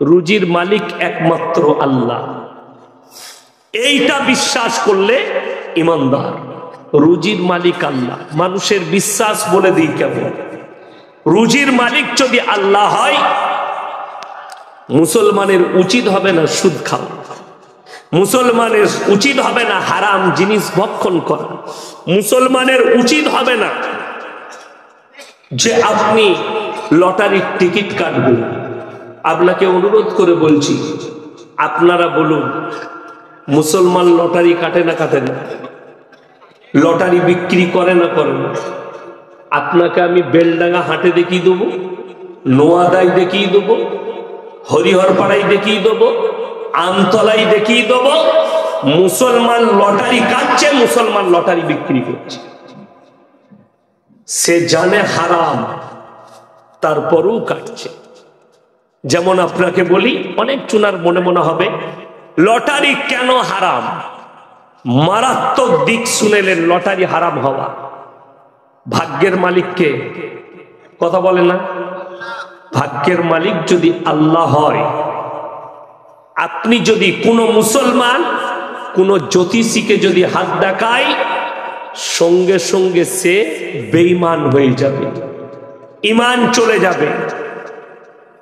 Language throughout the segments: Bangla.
রুজির মালিক একমাত্র আল্লাহ। এইটা বিশ্বাস করলে ইমানদার। রুজির মালিক আল্লাহ, মানুষের বিশ্বাস বলে দিই কেমন? রুজির মালিক যদি আল্লাহ হয়, মুসলমানের উচিত হবে না সুদ খাওয়া, মুসলমানের উচিত হবে না হারাম জিনিস ভক্ষণ করা, মুসলমানের উচিত হবে না যে আপনি লটারির টিকিট কাটবেন। আপনাকে অনুরোধ করে বলছি, আপনারা বলুন, মুসলমান লটারি কাটে না কাটে না? লটারি বিক্রি করে না করে না? আপনাকে আমি বেলডাঙ্গা হাটে দেখিয়ে দেবো, নোয়াদায় দেখিয়ে দেবো, হরিহরপাড়ায় দেখিয়ে দেবো, আমতলায় দেখিয়ে দেবো, মুসলমান লটারি কাটছে, মুসলমান লটারি বিক্রি করছে। সে জানে হারাম, তারপরেও কাটছে। যেমন আপনাকে বলি, অনেক চুনার মনে মনে হবে লটারি কেন হারাম? মারাত্মক দিক শুনেলেন লটারি হারাম হওয়া। ভাগ্যের মালিককে কথা বলে না? ভাগ্যের মালিক যদি আল্লাহ হয়, আপনি যদি কোনো মুসলমান কোনো জ্যোতিষীকে যদি হাত দেখায়, সঙ্গে সঙ্গে সে বেঈমান হয়ে যাবে, ঈমান চলে যাবে।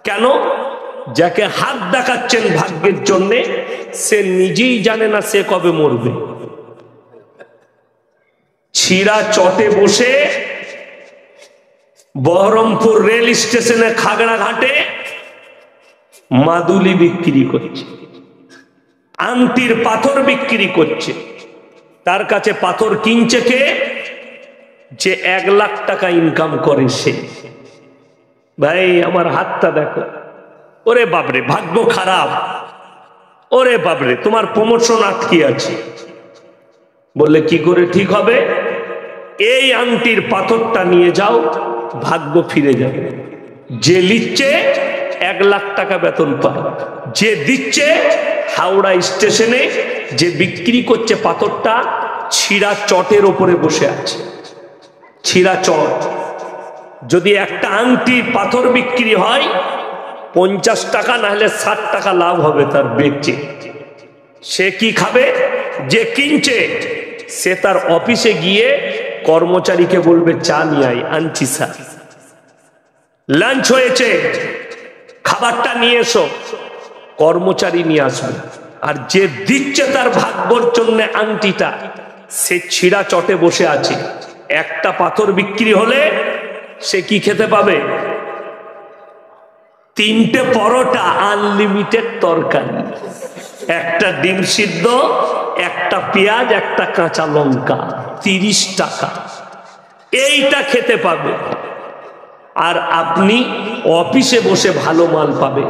কেন? যাকে হাত দেখাচ্ছেন ভাগ্যের জন্যে, সে নিজেই জানে না সে কবে মরবে। ছিড়া চটে বসে বহরমপুর রেল স্টেশনে খাগড়া ঘাটে মাদুলি বিক্রি করছে, আংটির পাথর বিক্রি করছে। তার কাছে পাথর কিনছে কে? যে 1 লাখ টাকা ইনকাম করে সে। ভাই আমার হাতটা দেখো, ওরে বাবরে ভাগ্য খারাপ, ওরে বাবরে তোমার প্রমোশন আটকে আছে। বললে কি করে ঠিক হবে? এই আংটির পাথরটা নিয়ে যাও, ভাগ্য ফিরে যাবে। যে লিখছে 1 লাখ টাকা বেতন পায়, যে দিচ্ছে হাওড়া স্টেশনে যে বিক্রি করছে পাথরটা, ছিঁড়া চটের ওপরে বসে আছে। ছিঁড়া চট, যদি একটা আংটি পাথর বিক্রি হয় 50 টাকা, না হলে 60 টাকা লাভ হবে তার বেচে। সে কি খাবে? যে কিনছে সে তার অফিসে গিয়ে কর্মচারীকে বলবে চা নিয়ে আয়, আনছি স্যার, লাঞ্চ হয়েছে খাবারটা নিয়ে এসো, কর্মচারী নিয়ে আসবে। আর যে দিচ্ছে তার ভাগ্যর জন্য আংটিটা, সে ছিঁড়া চটে বসে আছে। একটা পাথর বিক্রি হলে সে কি খেতে পাবে? 3টে পরোটা, আনলিমিটেড তরকারি, একটা ডিম সিদ্ধ, একটা পেঁয়াজ, একটা কাঁচা লঙ্কা, 30 টাকা। এইটা খেতে পাবে। আর আপনি অফিসে বসে ভালো মাল পাবে।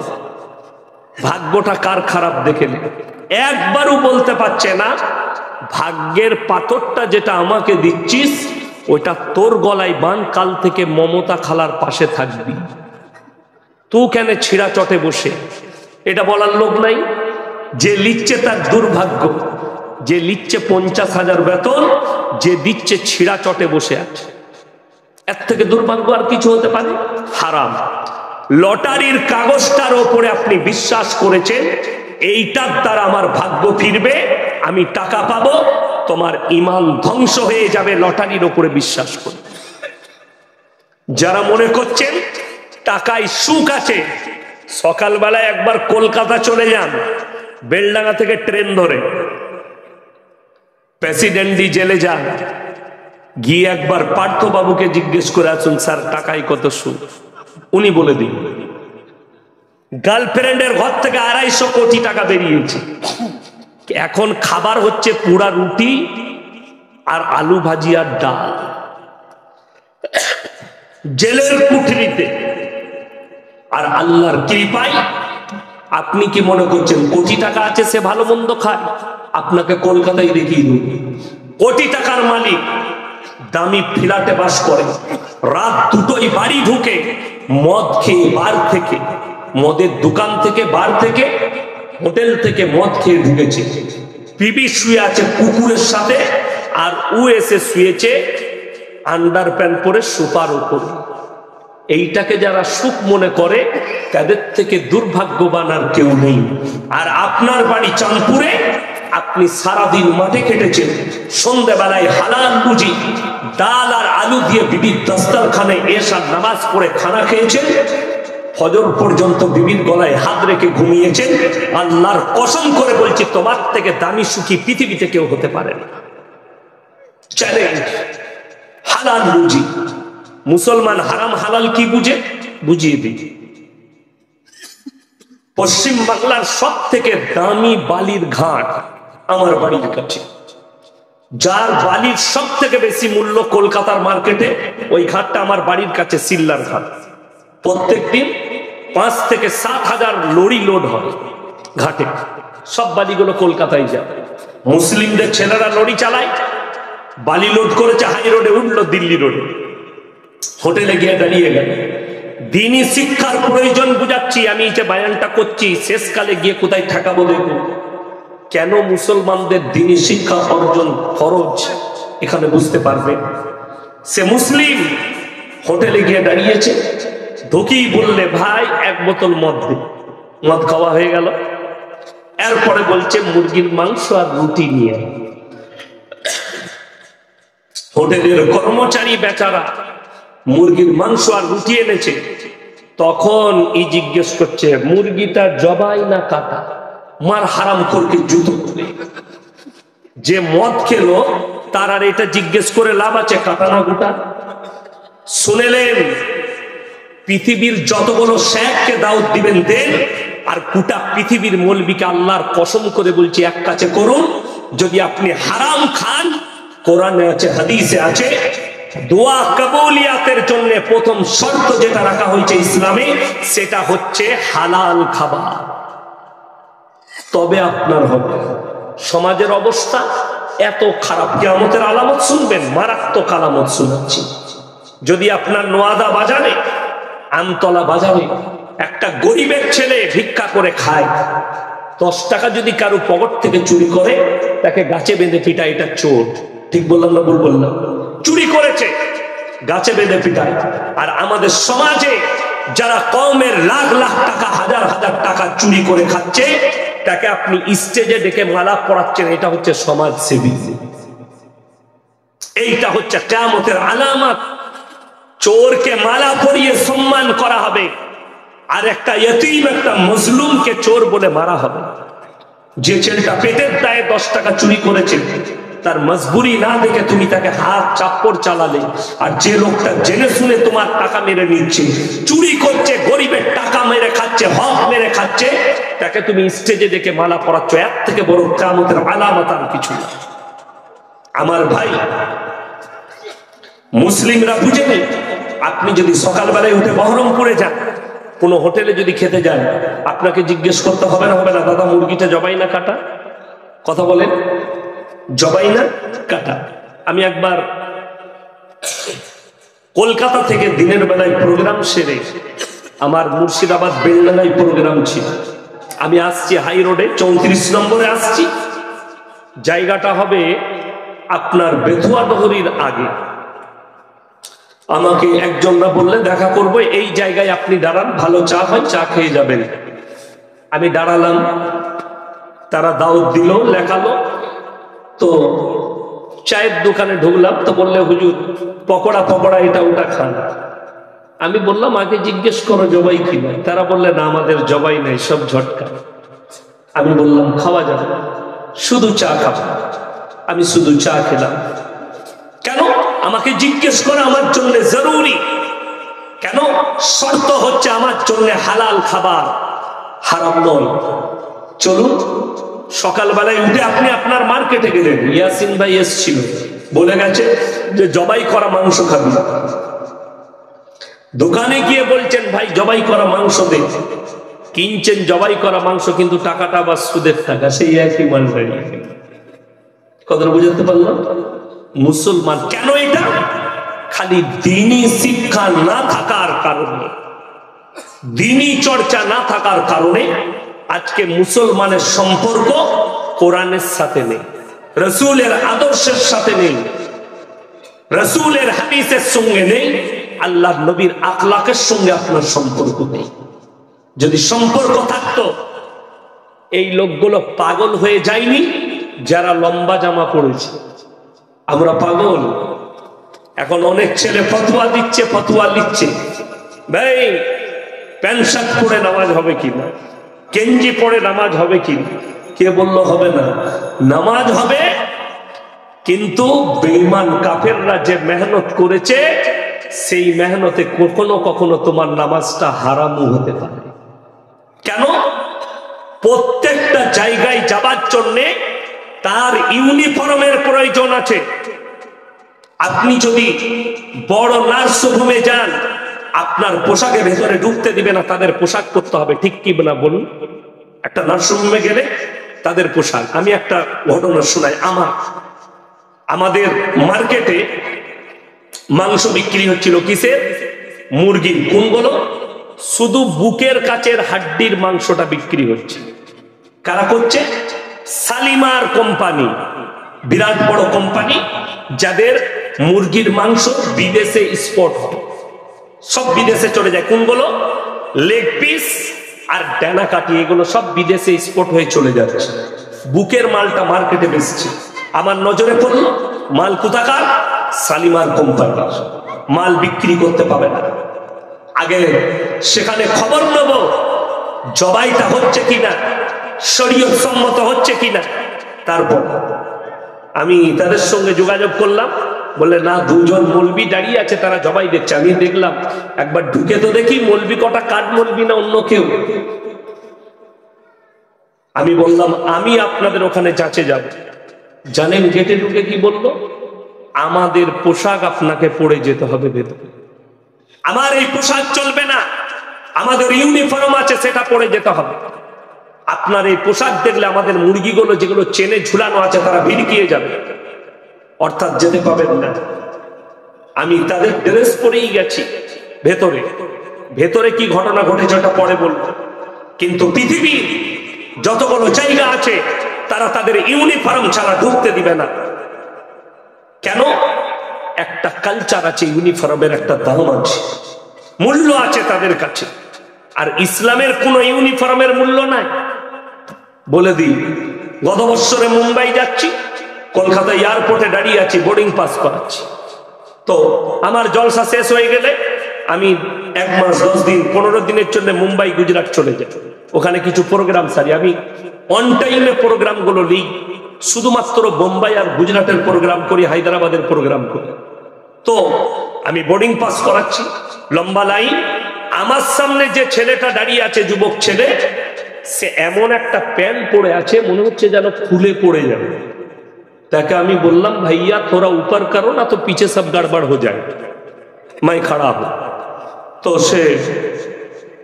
ভাগ্যটা কার খারাপ দেখেন? একবারও বলতে পারছে না ভাগ্যের পাথরটা যেটা আমাকে দিচ্ছিস ওটা তোর গলায় বান, কাল থেকে মমতা খালার পাশে থাকবি, তুই কেন ছিঁড়া চটে বসে? এটা বলার লোক নাই। যে লিখছে তার দুর্ভাগ্য, যে লিখছে 50,000 বেতন, যে দিচ্ছে ছিঁড়া চটে বসে আছে। এর থেকে দুর্ভাগ্য আর কিছু হতে পারে? হারাম। লটারির কাগজটার ওপরে আপনি বিশ্বাস করেছেন এইটার দ্বারা আমার ভাগ্য ফিরবে, আমি টাকা পাবো, তোমার ঈমান ধ্বংস হয়ে যাবে লটারির ওপরে বিশ্বাস করে। যারা মনে করছেন টাকায় সুখ আছে, সকালবেলায় একবার কলকাতা চলে যান, বেলডাঙ্গা থেকে ট্রেন ধরে প্রেসিডেন্টি জেলে যান, গিয়ে একবার পার্থবাবুকে জিজ্ঞেস করে আসুন, স্যার টাকায় কত সুখ? উনি বলে দিন। গার্লফ্রেন্ডের ঘর থেকে 250 কোটি টাকা বেরিয়েছে। এখন খাবার হচ্ছে পুরা রুটি আর আলু ভাজি আর ডাল, জেলের কুঠরিতে। আর আল্লাহর কৃপায় আপনি কি মনে করছেন কোটি টাকা আছে সে ভালো মন্দ খায়? আপনাকে কলকাতায় দেখিয়ে দেব, কোটি টাকার মালিক দামি ফ্ল্যাটে বাস করে, রাত 2টোয় বাড়ি ঢুকে মদ খেয়ে, বার থেকে মদের দোকান থেকে, বার থেকে, হোটেল থেকে মদ খেয়ে ঢুকেছে। বিবি শুয়ে আছে কুকুরের সাথে, আর ও এসে শুয়েছে আন্ডার প্যান্ট পরে সোফার উপর। এইটাকে যারা সুখ মনে করে তাদের থেকে দুর্ভাগ্যবান আর কেউ নেই। আর আপনার বাড়ি চাঁদপুরে, আপনি সারাদিন মাঠে কেটেছেন, সন্ধ্যাবেলায় হালাল রুজি ডাল আর আলু দিয়ে বিবির দস্তরখানে এশার নামাজ পড়ে খানা খেয়েছেন, ফজর পর্যন্ত বিবির গলায় হাত রেখে ঘুমিয়েছেন। আল্লাহর কসম করে বলছি, তোমার থেকে দামি সুখী পৃথিবীতে কেউ হতে পারে না। চ্যালেঞ্জ, হালাল রুজি। মুসলমান হারাম হালাল কি বুঝে? বুঝিয়ে দিই। পশ্চিম বাংলার সব থেকে দামি বালির ঘাট আমার বাড়ির কাছে, যার বালির সব থেকে বেশি মূল্য কলকাতার মার্কেটে, ওই ঘাটটা আমার বাড়ির কাছে, সিল্লার ঘাট। প্রত্যেক দিন 5 থেকে 7 হাজার লরি লোড হয় ঘাটে। সব বালিগুলো কলকাতায় যায়। মুসলিমদের ছেলেরা লরি চালায়, বালি লোড করেছে, হাই রোডে উঠলো, দিল্লি রোডে, হোটেলে গিয়ে দাঁড়িয়ে গেল। দিনই শিক্ষার প্রয়োজন বুঝাচ্ছি আমি, যে বায়ানটা করছি, শেষকালে গিয়ে কোথায় ঠেকাবো দেখো। কেন মুসলমানদের দিনই শিক্ষা অর্জন ফরজ, এখানে বুঝতে পারবে। সে মুসলিম হোটেলে গিয়ে দাঁড়িয়েছে, ঢুকেই বললে ভাই 1 বোতল মদ দে। মদ খাওয়া হয়ে গেল। এরপরে বলছে মুরগির মাংস আর রুটি নিয়ে। হোটেলের কর্মচারী বেচারা মুরগির মাংস আর রুটি এনেছে। তখন জিজ্ঞেস করছে মুরগিটা জবাই না কাটা? মার হারাম করকে জুতো করে। যে মদ খেলো তার আর এটা জিজ্ঞেস করে লাভ আছে, কাটা না গোটা? শুনেলেন, পৃথিবীর যতগুলো শেখকে দাওয়াত দিবেন দেন, আর গোটা পৃথিবীর মৌলবীকে আল্লাহর কসম করে বলছি এক কাছে করুন। যদি আপনি হারাম খান, কোরআনে আছে, হাদিসে আছে, দোয়া কবুলিয়াতের জন্য প্রথম শর্ত যেটা রাখা হয়েছে ইসলামে, সেটা হচ্ছে হালাল খাবার, তবে আপনার হবে। সমাজের অবস্থা এত খারাপ, কিয়ামতের আলামত শুনবেন, মারাত্মক আলামত শোনাচ্ছি। যদি আপনার নোয়াদা বাজারে, আমতলা বাজারে একটা গরিবের ছেলে ভিক্ষা করে খায়, 10 টাকা যদি কারো পকেট থেকে চুরি করে, তাকে গাছে বেঁধে পিটায়, এটা চোর। ঠিক বললাম না ভুল বললাম? চুরি করেছে, গাছে বেঁধে পিটায়। আর আমাদের সমাজে যারা কওমের লাখ লাখ টাকা, হাজার হাজার টাকা চুরি করে খাচ্ছে, তাকে আপনি স্টেজে ডেকে মালা পরাচ্ছেন, এটা হচ্ছে সমাজসেবী। এইটা হচ্ছে কিয়ামতের আলামত। চোরকে মালা পরিয়ে সম্মান করা হবে, আর একটা ইয়তীম, একটা মজলুমকে চোর বলে মারা হবে। যে ছেলেটা পেটের দায়ে 10 টাকা চুরি করেছে, তার মজবুরি না দেখে তুমি তাকে হাত চাপ্পড় চালালে, আর যে লোকটা জেনে শুনে তোমার টাকা মেরে নিচ্ছে, চুরি করছে, গরিবের টাকা মেরে খাচ্ছে, হক মেরে খাচ্ছে, তাকে তুমি স্টেজে ডেকে মালা পরাচ্ছ, এর থেকে বড় কিয়ামতের আলামত আর কিছু না। আমার ভাই, মুসলিমরা বুঝেনি। আপনি যদি সকালবেলায় উঠে বহরমপুরে যান, কোন হোটেলে যদি খেতে যান, আপনাকে জিজ্ঞেস করতে হবে না, হবে না, দাদা মুরগিটা জবাই না কাটা? কথা বলেন, জবাই না কাটা? আমি একবার কলকাতা থেকে দিনের বেলায় প্রোগ্রাম সেরে, আমার মুর্শিদাবাদ বেলডাঙ্গায় প্রোগ্রাম ছিল, আমি আসছি হাই রোডে 34 নম্বরে আসছি। জায়গাটা হবে আপনার বেথুয়া নহরীর আগে। আমাকে একজনরা বললে দেখা করবো, এই জায়গায় আপনি দাঁড়ান, ভালো চা হয়, চা খেয়ে যাবেন। আমি দাঁড়ালাম, তারা দাওয়াত দিল, লেখালো। তো চায়ের দোকানে ঢুকলাম, তো বললে হুজুর পকোড়া পকোড়া এটা ওটা খান। আমি বললাম আগে জিজ্ঞেস করো জবাই কি নাই। তারা বললে না, আমাদের জবাই নাই, সব ঝটকা। আমি বললাম খাওয়া যাবে, শুধু চা খাবো। আমি শুধু চা খেলাম। কেন? আমাকে জিজ্ঞেস করা আমার জন্য জরুরি। কেন? শর্ত হচ্ছে আমার জন্য হালাল খাবার, হারাম নয়। চলুন, সকালবেলায় উঠে আপনি আপনার মার্কেটে গেলেন, ইয়াসিন ভাই এসেছিল, বলে গেছে যে জবাই করা মাংস খাবি। দোকানে গিয়ে বলছেন ভাই জবাই করা মাংস দে, কিনছেন জবাই করা মাংস, কিন্তু টাকাটা আবার সুদের টাকা, সেই একই মানবেন। কথাটা বুঝাতে পারলাম? মুসলমান কেন এটা? খালি দ্বীনি শিক্ষা না থাকার কারণে, দ্বীনি চর্চা না থাকার কারণে আজকে মুসলমানের সম্পর্ক কোরআনের সাথে নেই, রাসূলের আদর্শের সাথে নেই, রাসূলের হাদিসের সঙ্গে নেই, আল্লাহর নবীর আখলাকের সঙ্গে আপনার সম্পর্ক নেই। যদি সম্পর্ক থাকতো, এই লোকগুলো পাগল হয়ে যায়নি যারা লম্বা জামা পড়েছে। আমরা পাগল। এখন অনেক ছেলে ফতোয়া দিচ্ছে, ফতোয়া লিখছে, ভাই প্যান্ট শার্ট পরে নামাজ হবে কিনা, গেঞ্জি পরে নামাজ হবে কিনা। কে বললো হবে না? নামাজ হবে, কিন্তু বেঈমান কাফেররা যে মেহনত করেছে সেই মেহনতে কখনো কখনো তোমার নামাজটা হারামও হতে পারে। কেন? প্রত্যেকটা জায়গায় যাবার জন্য তার ইউনিফর্মের প্রয়োজন আছে। আপনি যদি বড় নার্সিংহোমে যান, আপনার পোশাকের ভেতরে ঢুকতে দিবে না, তাদের পোশাক করতে হবে, ঠিক কি না বলুন? একটা নার্সিংহোমে গেলে তাদের পোশাক। আমি একটা ঘটনা শোনাই। আমাদের মার্কেটে মাংস বিক্রি হচ্ছিল, কিসের? মুরগির। কোনগুলো? শুধু বুকের কাছের হাড্ডির মাংসটা বিক্রি হচ্ছে। কারা করছে? শালিমার কোম্পানি, বিরাট বড় কোম্পানি, যাদের মুরগির মাংস বিদেশে এক্সপোর্ট হয়, সব বিদেশে চলে যায়। কোনগুলো? লেগ পিস আর ডানা কাটি, এগুলো সব বিদেশে এক্সপোর্ট হয়ে চলে যাচ্ছে। বুকের মালটা মার্কেটে বেচছে। আমার নজরে পড়লো, মাল কোথাকার? শালিমার কোম্পানি। মাল বিক্রি করতে পাবে না। আগে সেখানে খবর নেব জবাইটা হচ্ছে কিনা, শরীয়ত সম্মত হচ্ছে কিনা। তারপর আমি তাদের সঙ্গে যোগাযোগ করলাম, বলে না, দুজন মৌলবি দাঁড়িয়ে আছে, তারা জবাই দেখছে। আমি দেখলাম, একবার ঢুকে তো দেখি মৌলবি কটা কাঠ মৌলবি না অন্য কেউ। আমি বললাম আমি আপনাদের ওখানে যাচে যাব। জানেন গেটে ঢুকে কি বললো? আমাদের পোশাক আপনাকে পরে যেতে হবে ভেতরে, আমার এই পোশাক চলবে না, আমাদের ইউনিফর্ম আছে সেটা পরে যেতে হবে। আপনার এই পোশাক দেখলে আমাদের মুরগিগুলো যেগুলো চেনে ঝুলানো আছে তারা ভিড়কিয়ে যাবে, অর্থাৎ যেতে পাবেন না। আমি তাদের ড্রেস পরেই গেছি ভেতরে। ভেতরে কি ঘটনা ঘটেছে ওটা পরে বলবো, কিন্তু পৃথিবীর যতগুলো জায়গা আছে তারা তাদের ইউনিফর্ম ছাড়া ঢুকতে দিবে না। কেন? একটা কালচার আছে, ইউনিফর্মের একটা দাম আছে, মূল্য আছে তাদের কাছে। আর ইসলামের কোন ইউনিফর্মের মূল্য নাই। বলে দিই, গত বছরে মুম্বাই যাচ্ছি, কলকাতা এয়ারপোর্টে দাঁড়িয়ে আছি, বোর্ডিং পাস করাচ্ছি। তো আমার জলসা শেষ হয়ে গেলে আমি 1 মাস 10 দিন 15 দিনের জন্য মুম্বাই গুজরাট চলে যাই, ওখানে কিছু প্রোগ্রাম সারি। আমি অন টাইমে প্রোগ্রামগুলো নিই, শুধুমাত্র বোম্বাই আর গুজরাটের প্রোগ্রাম করি, হায়দ্রাবাদের প্রোগ্রাম করি। তো আমি বোর্ডিং পাস করাচ্ছি, লম্বা লাইন। আমার সামনে যে ছেলেটা দাঁড়িয়ে আছে, যুবক ছেলে, সে এমন একটা প্যান্ট পরে আছে মনে হচ্ছে যেন খুলে পড়ে যাবে। তাকে আমি বললাম, ভাইয়া থোড়া উপর করো না তো পিছে সব গড়বড় হয়ে যায়, मैं खड़ा हूं। तो से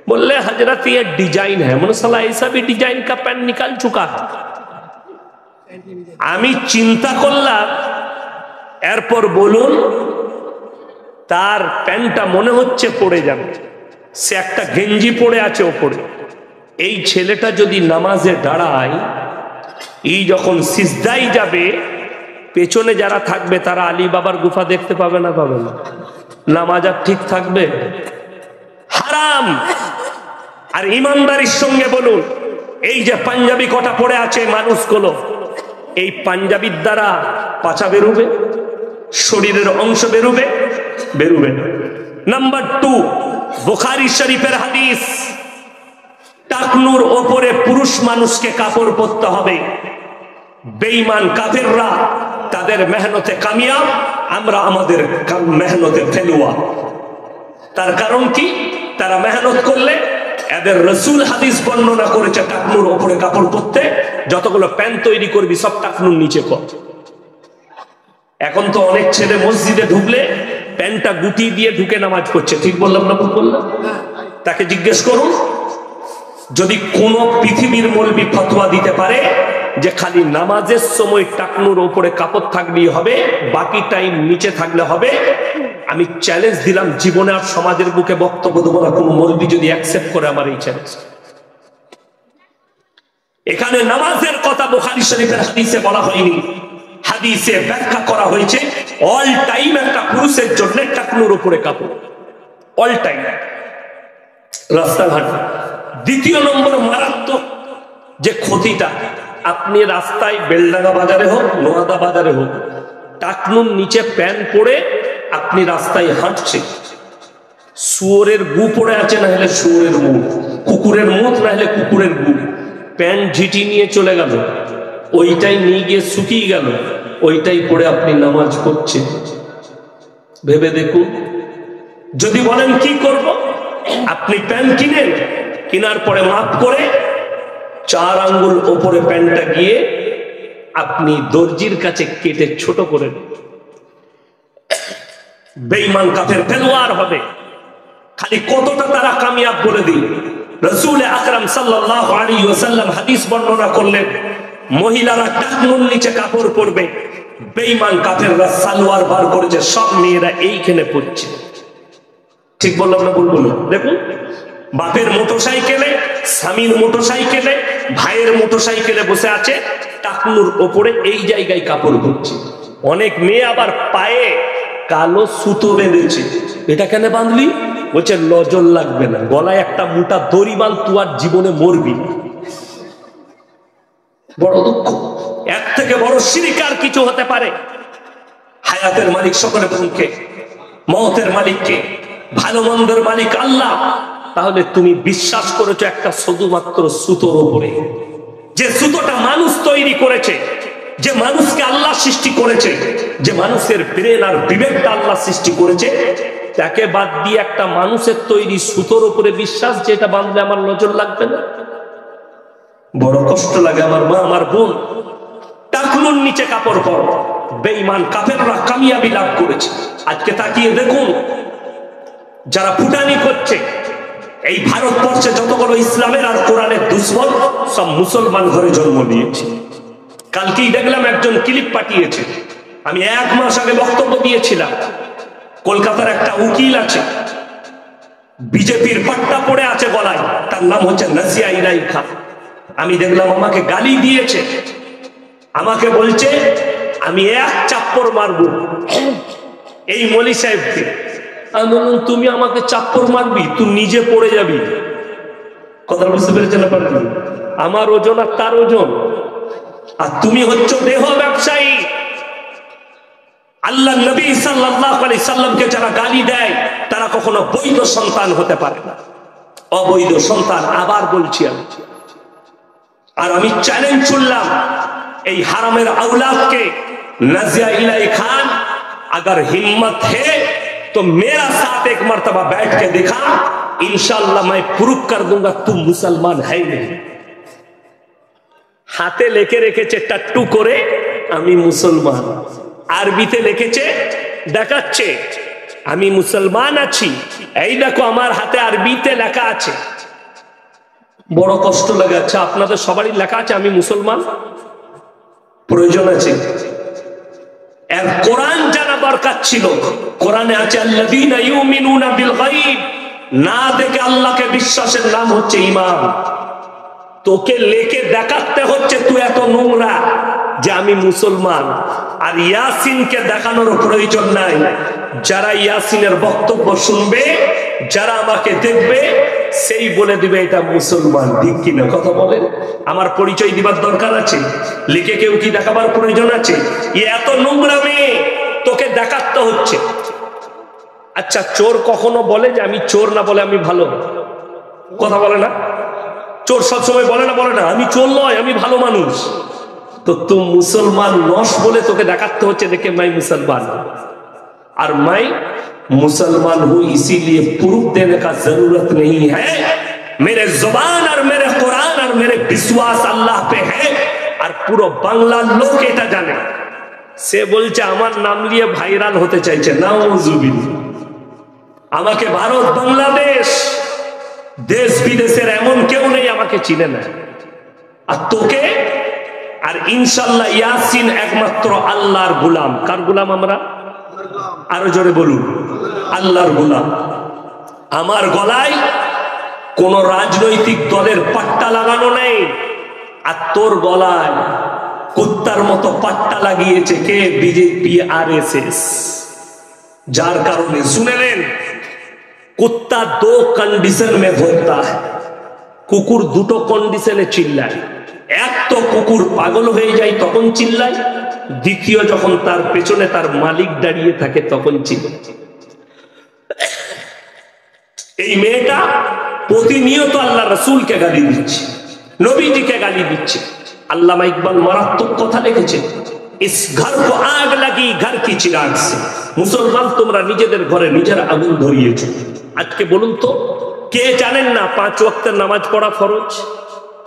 बोले हजरत ये डिजाइन है। मैंने साला ऐसा भी डिजाइन का पैंट निकाल चुका है। আমি চিন্তা করলাম, এরপর বলুন, তার প্যান্টটা মনে হচ্ছে পড়ে যাবে, সে একটা গেঞ্জি পরে আছে ওপরে। এই ছেলেটা যদি নামাজে দাঁড়ায়, এই যখন সিজদায় যাবে, পেছনে যারা থাকবে তারা আলী বাবার গুফা দেখতে পাবে না? পাবে না। নামাজ আর ঠিক থাকবে? হারাম। আর ইমানদারির সঙ্গে বলুন, এই যে পাঞ্জাবি কটা পড়ে আছে মানুষগুলো, এই পাঞ্জাবির দ্বারা পাছা বেরোবে, শরীরের অংশ বেরোবে? বেরোবে না। নাম্বার 2, বুখারী শরীফের হাদিস, টাকনুর ওপরে পুরুষ মানুষকে কাপড় পরতে হবে। বেঈমান কাফেররা তাদের মেহনতে কামিয়াব, আমরা আমাদের মেহনতে ফেলুয়া। তার কারণ কি? তারা মেহনত করলে, এদের রাসূল হাদিস বর্ণনা করেছে টাকনুর ওপরে কাপড় পরতে। যতগুলো প্যান্ট তৈরি করবি সব টাকনুর নিচে কর। এখন তো অনেক ছেলে মসজিদে ঢুকলে প্যান্টটা গুটি দিয়ে ঢুকে নামাজ পড়ছে। ঠিক বললাম না ভুল বললাম? তাকে জিজ্ঞেস করুন, যদি কোন পৃথিবীর মৌলবি ফতোয়া দিতে পারে যে খালি নামাজের সময় টাকনুর উপরে কাপড় থাকলেই হবে, বাকি টাইম নিচে থাকলে হবে, আমি চ্যালেঞ্জ দিলাম, জীবনে আর সমাজের বুকে বক্তব্য দেবো না কোন মৌলবি যদি অ্যাকসেপ্ট করে আমার এই চ্যালেঞ্জ। এখানে নামাজের কথা বুখারী শরীফের হাদিসে বলা হয়নি, হাদিসে ব্যাখ্যা করা হয়েছে অল টাইম একটা পুরুষের জন্য টাকনুর উপরে কাপড়। অল টাইম রাস্তাঘাট। দ্বিতীয় নম্বর মারাত্মক যে ক্ষতিটা, আপনি রাস্তায় বেলডাঙ্গা বাজারে হোক, নোয়াদা বাজারে হোক, টাকনুর নিচে প্যান্ট পরে আপনি রাস্তায় হাঁটছেন, শুয়োরের গু পড়ে আছে, না হলে শুয়োরের মুখ, কুকুরের মুখ না হলে কুকুরের গু, প্যান্ট ঝিটি নিয়ে চলে গেল, ওইটাই নিয়ে গিয়ে শুকিয়ে গেল, ওইটাই পরে আপনি নামাজ পড়ছেন। ভেবে দেখুন, যদি বলেন কি করব, আপনি প্যান্ট কিনেন, কেনার পরে মাপ করে 4 আঙ্গুল ওপরে প্যান্টটা গিয়ে আপনি দর্জির কাছে কেটে ছোট করে দেন। বেঈমান কাফের ফেলোয়ার হবে। খালি কতটা তারা কামিয়াব বলে দিন। রাসূল আকরাম সাল্লাল্লাহু আলাইহি ওয়াসাল্লাম হাদিস বর্ণনা করলেন, মহিলারা টাকনুর নিচে কাপড় পরবে, বেঈমান কাফেররা সালোয়ার বার করেছে, সব মেয়েরা এইখানে পড়ছে। ঠিক বললাম না? বলবো না? দেখুন, বাপের মোটরসাইকেলে, স্বামীর মোটরসাইকেলে, ভাইয়ের মোটরসাইকেলে বসে আছে, টাকনুর ওপরে এই জায়গায় কাপড় পরছে। অনেক মেয়ে আবার পায়ে কালো সুতো বেঁধেছে। এটা কেন বাঁধলি? বলছে নজর লাগবে না। গলায় একটা মোটা দড়ি বাঁধ, তুই আর জীবনে মরবি না। বড় দুঃখ। এর থেকে বড় শিরক আর কিছু হতে পারে? হায়াতের মালিক সকলে বলুন কে? মওতের মালিক কে? ভালো মন্দের মালিক আল্লাহ। তাহলে তুমি বিশ্বাস করেছো একটা শুধুমাত্র সুতোর উপরে, যে সুতোটা মানুষ তৈরি করেছে, যে মানুষকে আল্লাহ সৃষ্টি করেছে, যে মানুষের ব্রেন আর বিবেকটা আল্লাহ সৃষ্টি করেছে, তাকে বাদ দিয়ে একটা মানুষের তৈরি সুতোর উপরে বিশ্বাস, যে এটা বাঁধলে আমার নজর লাগবে না। বড় কষ্ট লাগে আমার মা, আমার বোন। টাকনুর নিচে কাপড় পর বেঈমান কাফেররা কামিয়াবি লাভ করেছে। আজকে তাকিয়ে দেখুন, যারা ফুটানি করছে, এই ভারতবর্ষে যতগুলো ইসলামের আর কোরআনের দুশ্মন, সব মুসলমান ঘরে জন্ম নিয়েছে। কালকেই দেখলাম একজন ক্লিপ পাঠিয়েছে, আমি 1 মাস আগে বক্তব্য দিয়েছিলাম। কলকাতার একটা উকিল আছে, বিজেপির পাট্টা পড়ে আছে গলায়, তার নাম হচ্ছে নাজিয়া ইলাই খান। আমি দেখলাম আমাকে গালি দিয়েছে, আমাকে বলছে আমি 1 চাপ্পর মারবো এই মলি সাহেবকে। আমি বললাম, তুমি আমাকে চাপ্পর মারবি? তুই নিজে পড়ে যাবি। কথা বুঝতে পেরেছেন? আমার ওজন আর তার ওজন, আর তুমি হচ্ছে দেহ ব্যবসায়ী। আল্লাহ নবী সাল্লাল্লাহু আলাইহি সাল্লামকে যারা গালি দেয়, তারা কখনো বৈধ সন্তান হতে পারে না, অবৈধ সন্তান। আবার বলছি আমি, আর আমি চ্যালেঞ্জ ছুড়লাম এই হারামের औलाद नजिया इलाई खान, अगर हिम्मत है तो मेरा साथ एक मर्तबा बैठ के दिखा, इंशाअल्लाह मैं प्रूफ कर दूंगा तुम मुसलमान है नहीं। हाथे लेके रेखेছে টাট্টু করে, আমি মুসলমান। আরবিতে লিখেছে, দেখাচ্ছে আমি মুসলমান আছি। এই দেখো আমার হাতে আরবিতে লেখা আছে। বড় কষ্ট লাগে। আচ্ছা, আপনাদের সবারই লেখা আছে আমি মুসলমান? প্রয়োজন আছে? এর কোরআন জানা দরকার ছিল। কোরআনে আছে আল্লাযীনা ইউমিনুনা বিল গায়ব, না দেখে আল্লাহকে বিশ্বাসের নাম হচ্ছে ঈমান। তোকে লেকে দেখাতে হচ্ছে তুই এত নোংরা যে আমি মুসলমান। আর ইয়াসিনকে দেখানোর প্রয়োজন নাই। যারা ইয়াসিনের বক্তব্য শুনবে, যারা আমাকে দেখবে, সেই বলে দিবে এটা মুসলমান। ঠিক কিনা কথা বলেন? আমার পরিচয় দিবার দরকার আছে? লিখে কেউ কি দেখাবার প্রয়োজন আছে? এত নোংরা মেয়ে তোকে দেখাতে হচ্ছে। আচ্ছা, চোর কখনো বলে যে আমি চোর, না বলে আমি ভালো? কথা বলে না? চোর সবসময় বলে না, বলে না আমি চোর নয়, আমি ভালো মানুষ। तो तुम मुसलमान नौश बोले तो के देखाते हो देखे मैं मुसलमान और मैं मुसलमान हूं, इसीलिए प्रूफ देने का जरूरत नहीं है। मेरे जुबान और मेरे कुरान और मेरे विश्वास अल्लाह पे है और पूरा बांग्ला लोग এটা জানে। সে বলছে আমার নাম নিয়ে ভাইরাল হতে চাইছে, নাউজুবিল্লাহ। আমাকে ভারত, বাংলাদেশ, দেশ বিদেশের এমন কেউ নেই আমাকে চিনে না। আর তোকে আর ইনশাআল্লাহ ইয়াসিন একমাত্র আল্লাহর গোলাম। কার গোলাম আমরা? আরো জোরে বলুন, আল্লাহর গোলাম। আমার গলায় কোন রাজনৈতিক দলের পাট্টা লাগানো নেই, আর তোর গলায় কুত্তার মতো পাট্টা লাগিয়েছে কে? BJP, RSS. যার কারণে শুনেলেন কুত্তা দো কন্ডিশন মে ভোগতা है, কুকুর দুটো কন্ডিশনে চিল্লায়। এক তো কুকুর পাগল হয়ে যায় তখন চিল্লায়, দ্বিতীয় যখন তার পেছনে তার মালিক দাঁড়িয়ে থাকে তখন চিল্লায়। এই মেয়েটা প্রতিনিয়ত আল্লাহ রসুলকে গালি দিচ্ছে, নবীজিকে গালি দিচ্ছে। আল্লামা ইকবাল মারাত্মক কথা লিখেছে, ইস ঘর কো আগ লাগি ঘর কি চিরাগ সে। মুসলমান তোমরা নিজেদের ঘরে নিজেরা আগুন ধরিয়েছো। আজকে বলুন তো কে জানেন না 5 ওয়াক্তের নামাজ পড়া ফরজ?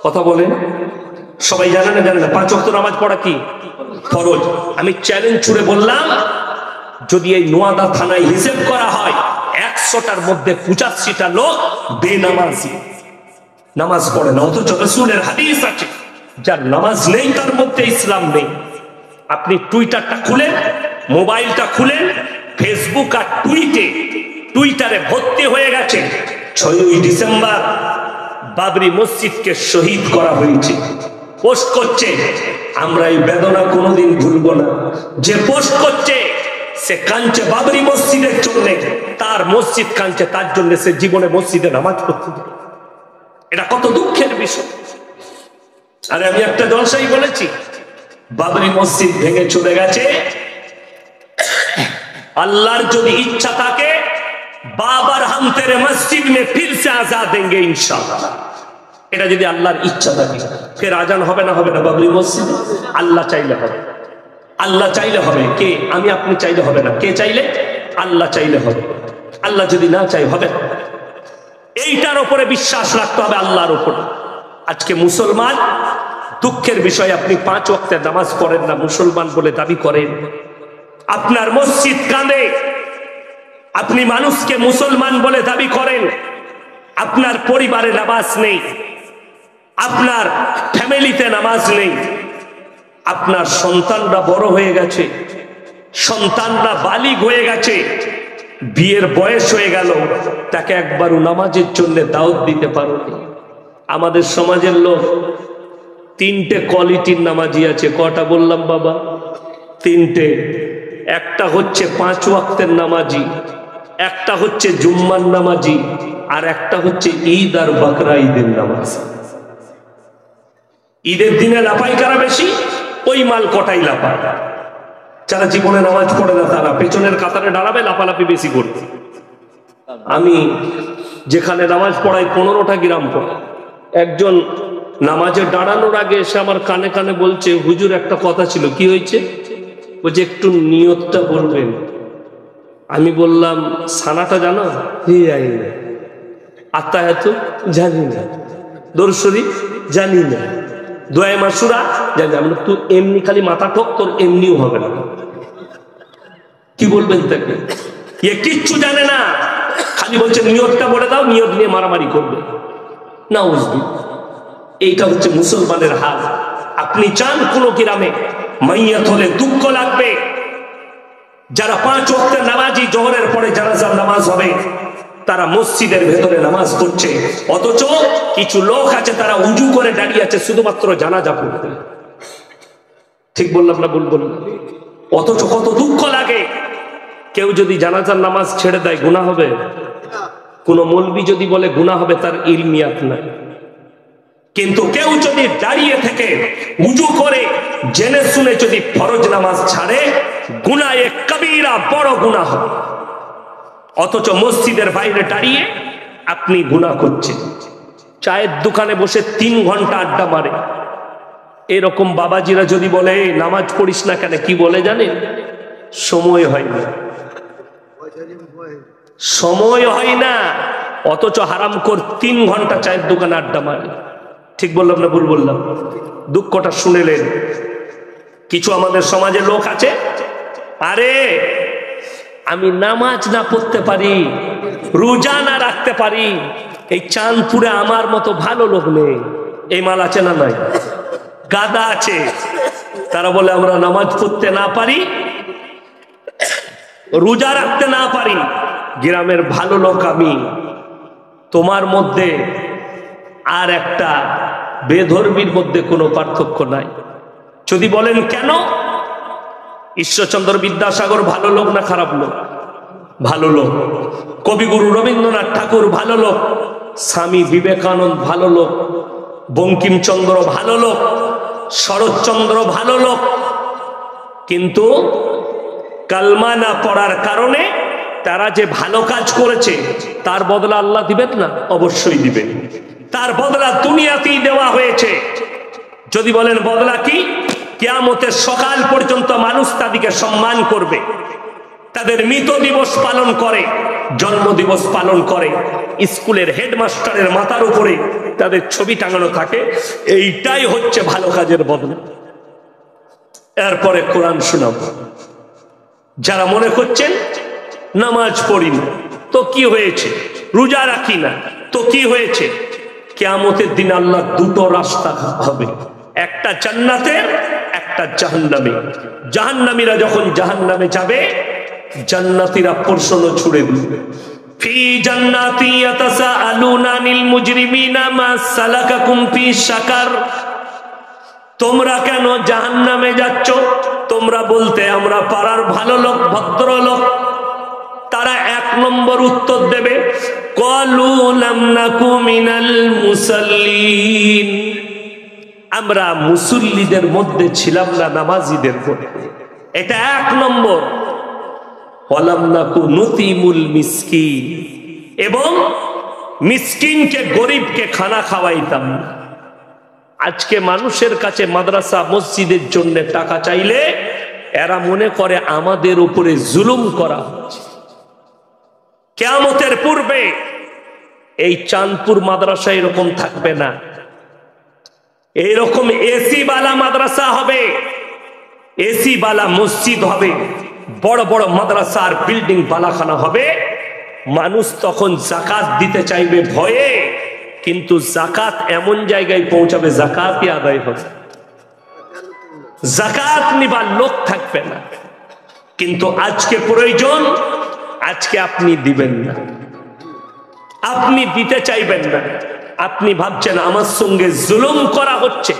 কথা বলেন, সবাই জানেন না? জানেন না 5 ওয়াক্ত নামাজ পড়া কি ফরজ? আমি চ্যালেঞ্জ ছুড়ে বললাম, যদি এই নোয়াদা থানায় হিসেব করা হয় 100টার মধ্যে 85টা লোক বেনামাজি, নামাজ পড়ে না। অথচ রাসূলের হাদিস আছে যার নামাজ নেই তার মধ্যে ইসলাম নেই। আপনি টুইটারটা খুলেন, মোবাইলটা খুলেন, ফেসবুক আর টুইটারে ভর্তি হয়ে গেছে 6ই ডিসেম্বর বাবরি মসজিদকে শহীদ করা হয়েছে। পোস্ট করছে, আমরা এই বেদনা কোনোদিন ভুলবো না। যে পোস্ট করছে সে কাঁদছে বাবরি মসজিদের জন্য, তার মসজিদ কাঁদছে তার জন্য সে জীবনে মসজিদে নামাজ পড়তে যায়। এটা কত দুঃখের বিষয়। আরে আমি একটা জলসাই বলেছি, বাবরি মসজিদ ভেঙে চলে গেছে, আল্লাহর যদি ইচ্ছা থাকে বাবার হাম তেরে মসজিদ মে ফির সে আজাদ দেंगे ইনশাআল্লাহ। এটা যদি আল্লাহর ইচ্ছা থাকে, ফের আজান হবে না? হবে না বাবরি মসজিদে? আল্লাহ চাইলে হবে, আল্লাহ চাইলে হবে। কে? আমি আপনি চাইলে হবে না। কে চাইলে? আল্লাহ চাইলে হবে। আল্লাহ যদি না চাই হবে না। এইটার উপরে বিশ্বাস রাখতে হবে, আল্লাহর উপরে। আজকে মুসলমান, দুঃখের বিষয়, আপনি 5 ওয়াক্তের নামাজ পড়েন না, মুসলমান বলে দাবি করেন। আপনার মসজিদ কাঁদে, আপনি মানুষকে মুসলমান বলে দাবি করেন। আপনার পরিবারে নামাজ নেই, আপনার ফ্যামিলিতে নামাজ নেই, আপনার সন্তানরা বড় হয়ে গেছে, সন্তানরা বালিগ হয়ে গেছে, বিয়ের বয়স হয়ে গেল, তাকে একবারও নামাজের জন্য দাওয়াত দিতে পারোনি। আমাদের সমাজের লোক 3টে কোয়ালিটির নামাজি আছে। কটা বললাম বাবা? 3টে। একটা হচ্ছে 5 ওয়াক্তের নামাজি, একটা হচ্ছে জুম্মার নামাজি, আর একটা হচ্ছে ঈদ আর বকরা ঈদের নামাজ। ঈদের দিনে লাফাই কারা বেশি? ওই মাল কটাই লাফায়। যারা জীবনে নামাজ পড়ে না তারা পেছনের কাতারে দাঁড়াবে, লাফালাফি বেশি করবে। আমি যেখানে নামাজ পড়াই 15টা গ্রাম পড়ে, একজন নামাজে দাঁড়ানোর আগে এসে আমার কানে কানে বলছে, হুজুর একটা কথা ছিল। কি হয়েছে? বলছে একটু নিয়তটা বলবেন। আমি বললাম সানাটা জানো? আত্মায়াত জানি না, দরুদ শরীফ জানি না, দোয়া মাসুরা জানি না। মানে তুই এমনি খালি মাথা ঠোক, তোর এমনিও হবে না। কি বলবেন তাকে? এ কিচ্ছু জানে না, খালি বলছে নিয়তটা বলে দাও, নিয়ত নিয়ে মারামারি করবে। না বুঝবি, এইটা হচ্ছে মুসলমানের হাল। আপনি চান কোন গ্রামে মাইয়াত হলে দুঃখ লাগবে, যারা 5 ওয়াক্তের নামাজি, জোহরের পরে জানাজার নামাজ হবে, তারা মসজিদের ভেতরে নামাজ পড়ছে, অথচ কিছু লোক আছে তারা উজু করে দাঁড়িয়ে আছে শুধুমাত্র জানাজা পড়তে। ঠিক বললাম না ভুল বললাম? অথচ কত দুঃখ লাগে। কেউ যদি জানাজার নামাজ ছেড়ে দেয় গুনাহ হবে? কোন মৌলবি যদি বলে গুনাহ হবে, তার ইলমিয়াত নাই। কিন্তু কেউ যদি দাঁড়িয়ে থেকে উজু করে জেনে শুনে যদি ফরজ নামাজ ছাড়ে, গুনাহে কবিরা, বড় গুনাহ। অথচ মসজিদের বাইরে দাঁড়িয়ে আপনি গুনাহ করছেন। চায়ের দোকানে বসে 3 ঘন্টা আড্ডা মারে। এরকম বাবাজিরা যদি বলে নামাজ পড়িস না কেন, কি বলে জানেন? সময় হয় না, সময় হয় না। অথচ হারাম কর 3 ঘন্টা চায়ের দোকানে আড্ডা মারে। ঠিক বললাম না ভুল বললাম? দুঃখটা শুনেলেন? কিছু আমাদের সমাজে লোক আছে, আরে আমি নামাজ না পড়তে পারি, রোজা না রাখতে পারি, এই চাঁদপুরে আমার মতো ভালো লোক নেই। এই মাল আছে না নাই? গাদা আছে। তারা বলে আমরা নামাজ পড়তে না পারি, রোজা রাখতে না পারি, গ্রামের ভালো লোক আমি। তোমার মধ্যে আর একটা বেধর্মীর মধ্যে কোনো পার্থক্য নাই। যদি বলেন কেন? ঈশ্বরচন্দ্র বিদ্যাসাগর ভালো লোক না খারাপ লোক? ভালো লোক, কবিগুরু রবীন্দ্রনাথ ঠাকুর ভালো লোক, স্বামী বিবেকানন্দ ভালো লোক, বঙ্কিমচন্দ্র ভালো লোক, শরৎচন্দ্র ভালো লোক, কিন্তু কালমা না পড়ার কারণে তারা যে ভালো কাজ করেছে তার বদলা আল্লাহ দিবেন না? অবশ্যই দিবেন। তার বদলা দুনিয়াতেই দেওয়া হয়েছে। যদি বলেন বদলা কি, কিয়ামতের সকাল পর্যন্ত মানুষ তাদেরকে সম্মান করবে, তাদের মৃত দিবস পালন করে, জন্ম দিবস পালন করে, স্কুলের হেডমাস্টারের মাথার উপরে তাদের ছবি টাঙানো থাকে। এইটাই হচ্ছে ভালো কাজের বদলা। এরপরে কোরআন শোনাব। যারা মনে করছেন নামাজ পড়ি না তো কি হয়েছে, রোজা রাখি না তো কি হয়েছে, কিয়ামতের দিন আল্লাহ দুটো রাস্তা হবে, একটা জান্নাতের, একটা জাহান্নামে। জাহান্নামীরা যখন জাহান্নামে যাবে, জান্নাতীরা প্রশ্ন ছুড়ে দিবে, ফি জান্নাতি ইয়াতাসাআলুনা আনিল মুজরিমিনা মা সালাকাকুম ফি সাকার। তোমরা কেন জাহান্নামে যাচ্ছ? তোমরা বলতে আমরা পাড়ার ভালো লোক, ভদ্রলোক। তারা এক নম্বর উত্তর দেবে, ক্বালু লাম নাকু মিনাল মুসাল্লিন। আমরা মুসল্লিদের মধ্যে ছিলাম না, নামাজীদের মধ্যে। এটা এক নম্বর। ওয়ালাম নাকু নুতিমুল মিসকিন, এবং মিসকিনকে, গরিবকে খানা খাওয়াইতাম না। আজকে মানুষের কাছে মাদ্রাসা মসজিদের জন্য টাকা চাইলে এরা মনে করে আমাদের উপরে জুলুম করা হচ্ছে। কিয়ামতের পূর্বে এই চাঁদপুর মাদ্রাসা এরকম থাকবে না, এইরকম এসি বালা মাদ্রাসা হবে, এসি বালা মসজিদ হবে, বড় বড় মাদ্রাসার বিল্ডিং বালাখানা হবে। মানুষ তখন জাকাত দিতে চাইবে ভয়ে, কিন্তু জাকাত এমন জায়গায় পৌঁছাবে জাকাতই আদায় হবে, জাকাত নিবার লোক থাকবে না। কিন্তু আজকে প্রয়োজন, আজকে আপনি দিবেন না, আপনি দিতে চাইবেন না। আপনি ভাবছেন আমার সঙ্গে জুলুম করা হচ্ছে,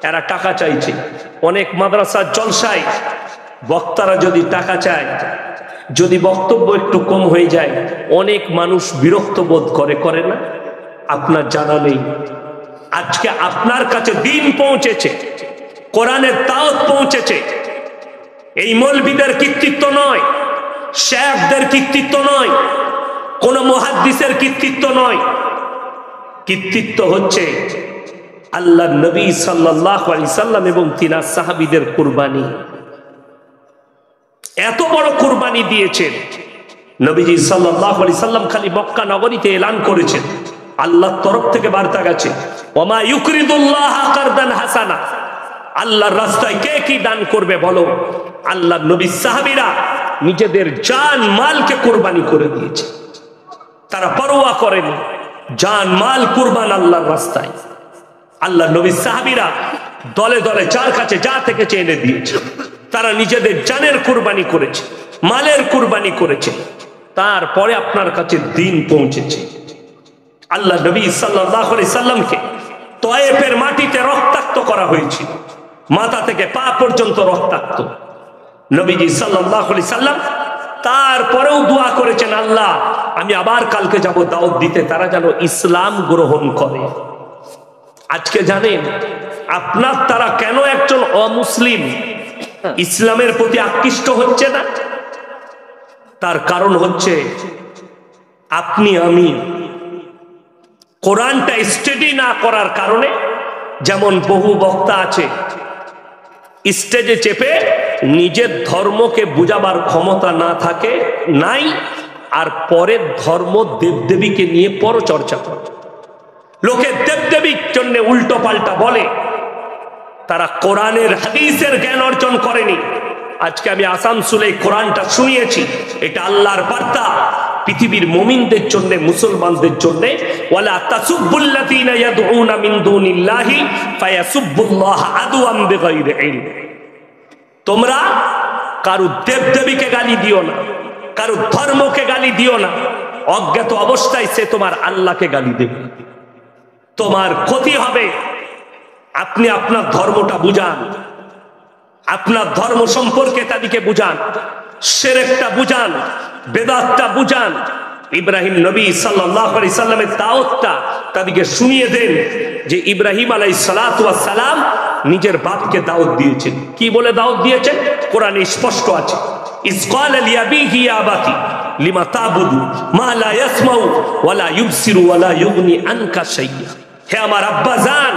এরা টাকা চাইছে। অনেক মাদ্রাসার জলসায় বক্তারা যদি টাকা চায়, যদি বক্তব্য একটু কম হয়ে যায়, অনেক মানুষ বিরক্ত বোধ করে, করে না? আপনার জানা নেই, আজকে আপনার কাছে দিন পৌঁছেছে, কোরআনের দাওয়াত পৌঁছেছে। এই মৌলবীদের কৃতিত্ব নয়, শেখদের কৃতিত্ব নয়, কোন মুহাদ্দিসের কৃতিত্ব নয়। কৃতিত্ব হচ্ছে আল্লাহর নবী সাল্লাল্লাহু আলাইহি সাল্লাম এবং তিনার সাহাবীদের কুরবানি। এত বড় কুরবানি দিয়েছেন নবীজি সাল্লাল্লাহু আলাইহি সাল্লাম। খালি মক্কা নগরীতে এলান করেছেন, আল্লাহর তরফ থেকে বার্তা গেছে, ওমা ইউকরিদুল্লাহ কারদান হাসানা। আল্লাহর রাস্তায় কে কি দান করবে বলো? আল্লাহর নবী সাহাবীরা নিজেদের জান মালকে কুরবানি করে দিয়েছে, তারা পরোয়া করেনি, জান মাল কুরবান আল্লাহর রাস্তায়। আল্লাহর নবী সাহাবীরা দলে দলে যার কাছে যা থেকে এনে দিয়েছে, তারা নিজেদের জানের কুরবানি করেছে, মালের কুরবানি করেছে। তারপরে আপনার কাছে দিন পৌঁছেছে। আল্লাহ নবী সাল্লাল্লাহু আলাইহি সাল্লামকে তয়েফের মাটিতে রক্তাক্ত করা হয়েছিল, মাথা থেকে পা পর্যন্ত রক্তাক্ত। নবীজি সাল্লাল্লাহু আলাইহি সাল্লাম তারপরেও দোয়া করেছেন, আল্লাহ আমি আবার কালকে যাব দাওয়াত দিতে, তারা যেন ইসলাম গ্রহণ করে। আজকে জানেন আপনার তারা কেন একজন অমুসলিম ইসলামের প্রতি আকৃষ্ট হচ্ছে না? তার কারণ হচ্ছে আপনি আমি কোরআনটা স্টাডি না করার কারণে। যেমন বহু বক্তা আছে স্টেজে চেপে নিজের ধর্মকে বুঝাবার ক্ষমতা না থাকে, নাই, আর পরের ধর্ম দেবদেবীকে নিয়ে পরচর্চা করে। লোকে দেবদেবীর জন্য উল্টো পাল্টা বলে, তারা কোরআনের হাদিসের জ্ঞান অর্জন করেনি। আজকে আমি আসানসোলে কোরআনটা শুনিয়েছি, এটা আল্লাহর বার্তা পৃথিবীর মুমিনদের জন্য, মুসলমানদের জন্য। ওয়ালা তাসুব্বুল্লাযীনা ইয়াদউনা মিন দুনিল্লাহি ফায়াসুব্বুল্লাহ আদওয়াম বিগাইরি ইলম। তোমরা কারো দেবদেবীকে গালি দিও না, কারো ধর্মকে গালি দিও না। অজ্ঞাত অবস্থায় সে তোমার আল্লাহকে গালি দেবে, তোমার ক্ষতি হবে। আপনি আপনার ধর্মটা বুঝান, আপনার ধর্ম সম্পর্কে তাদেরকে বুঝান, শিরকটা বুঝান, বেদাতটা বুঝান। ইব্রাহিম নবী সাল্লাল্লাহু আলাইহি সাল্লামের দাওয়াতটা তাদেরকে শুনিয়ে দেন যে ইব্রাহিম আলাইহিস সালাতু ওয়াস সালাম নিজের বাপকে দাওয়াত দিয়েছেন। কি বলে দাওয়াত দিয়েছেন? কোরআনে স্পষ্ট আছে, ইস ক্বালা লিআবিহি ইয়া আবাতি লিমা তা'বুদু মা লা ইয়াসমাউ ওয়া লা ইউবসিরু ওয়া লা ইউগনি আনকা শাইয়্যা। হে আমার আব্বা জান,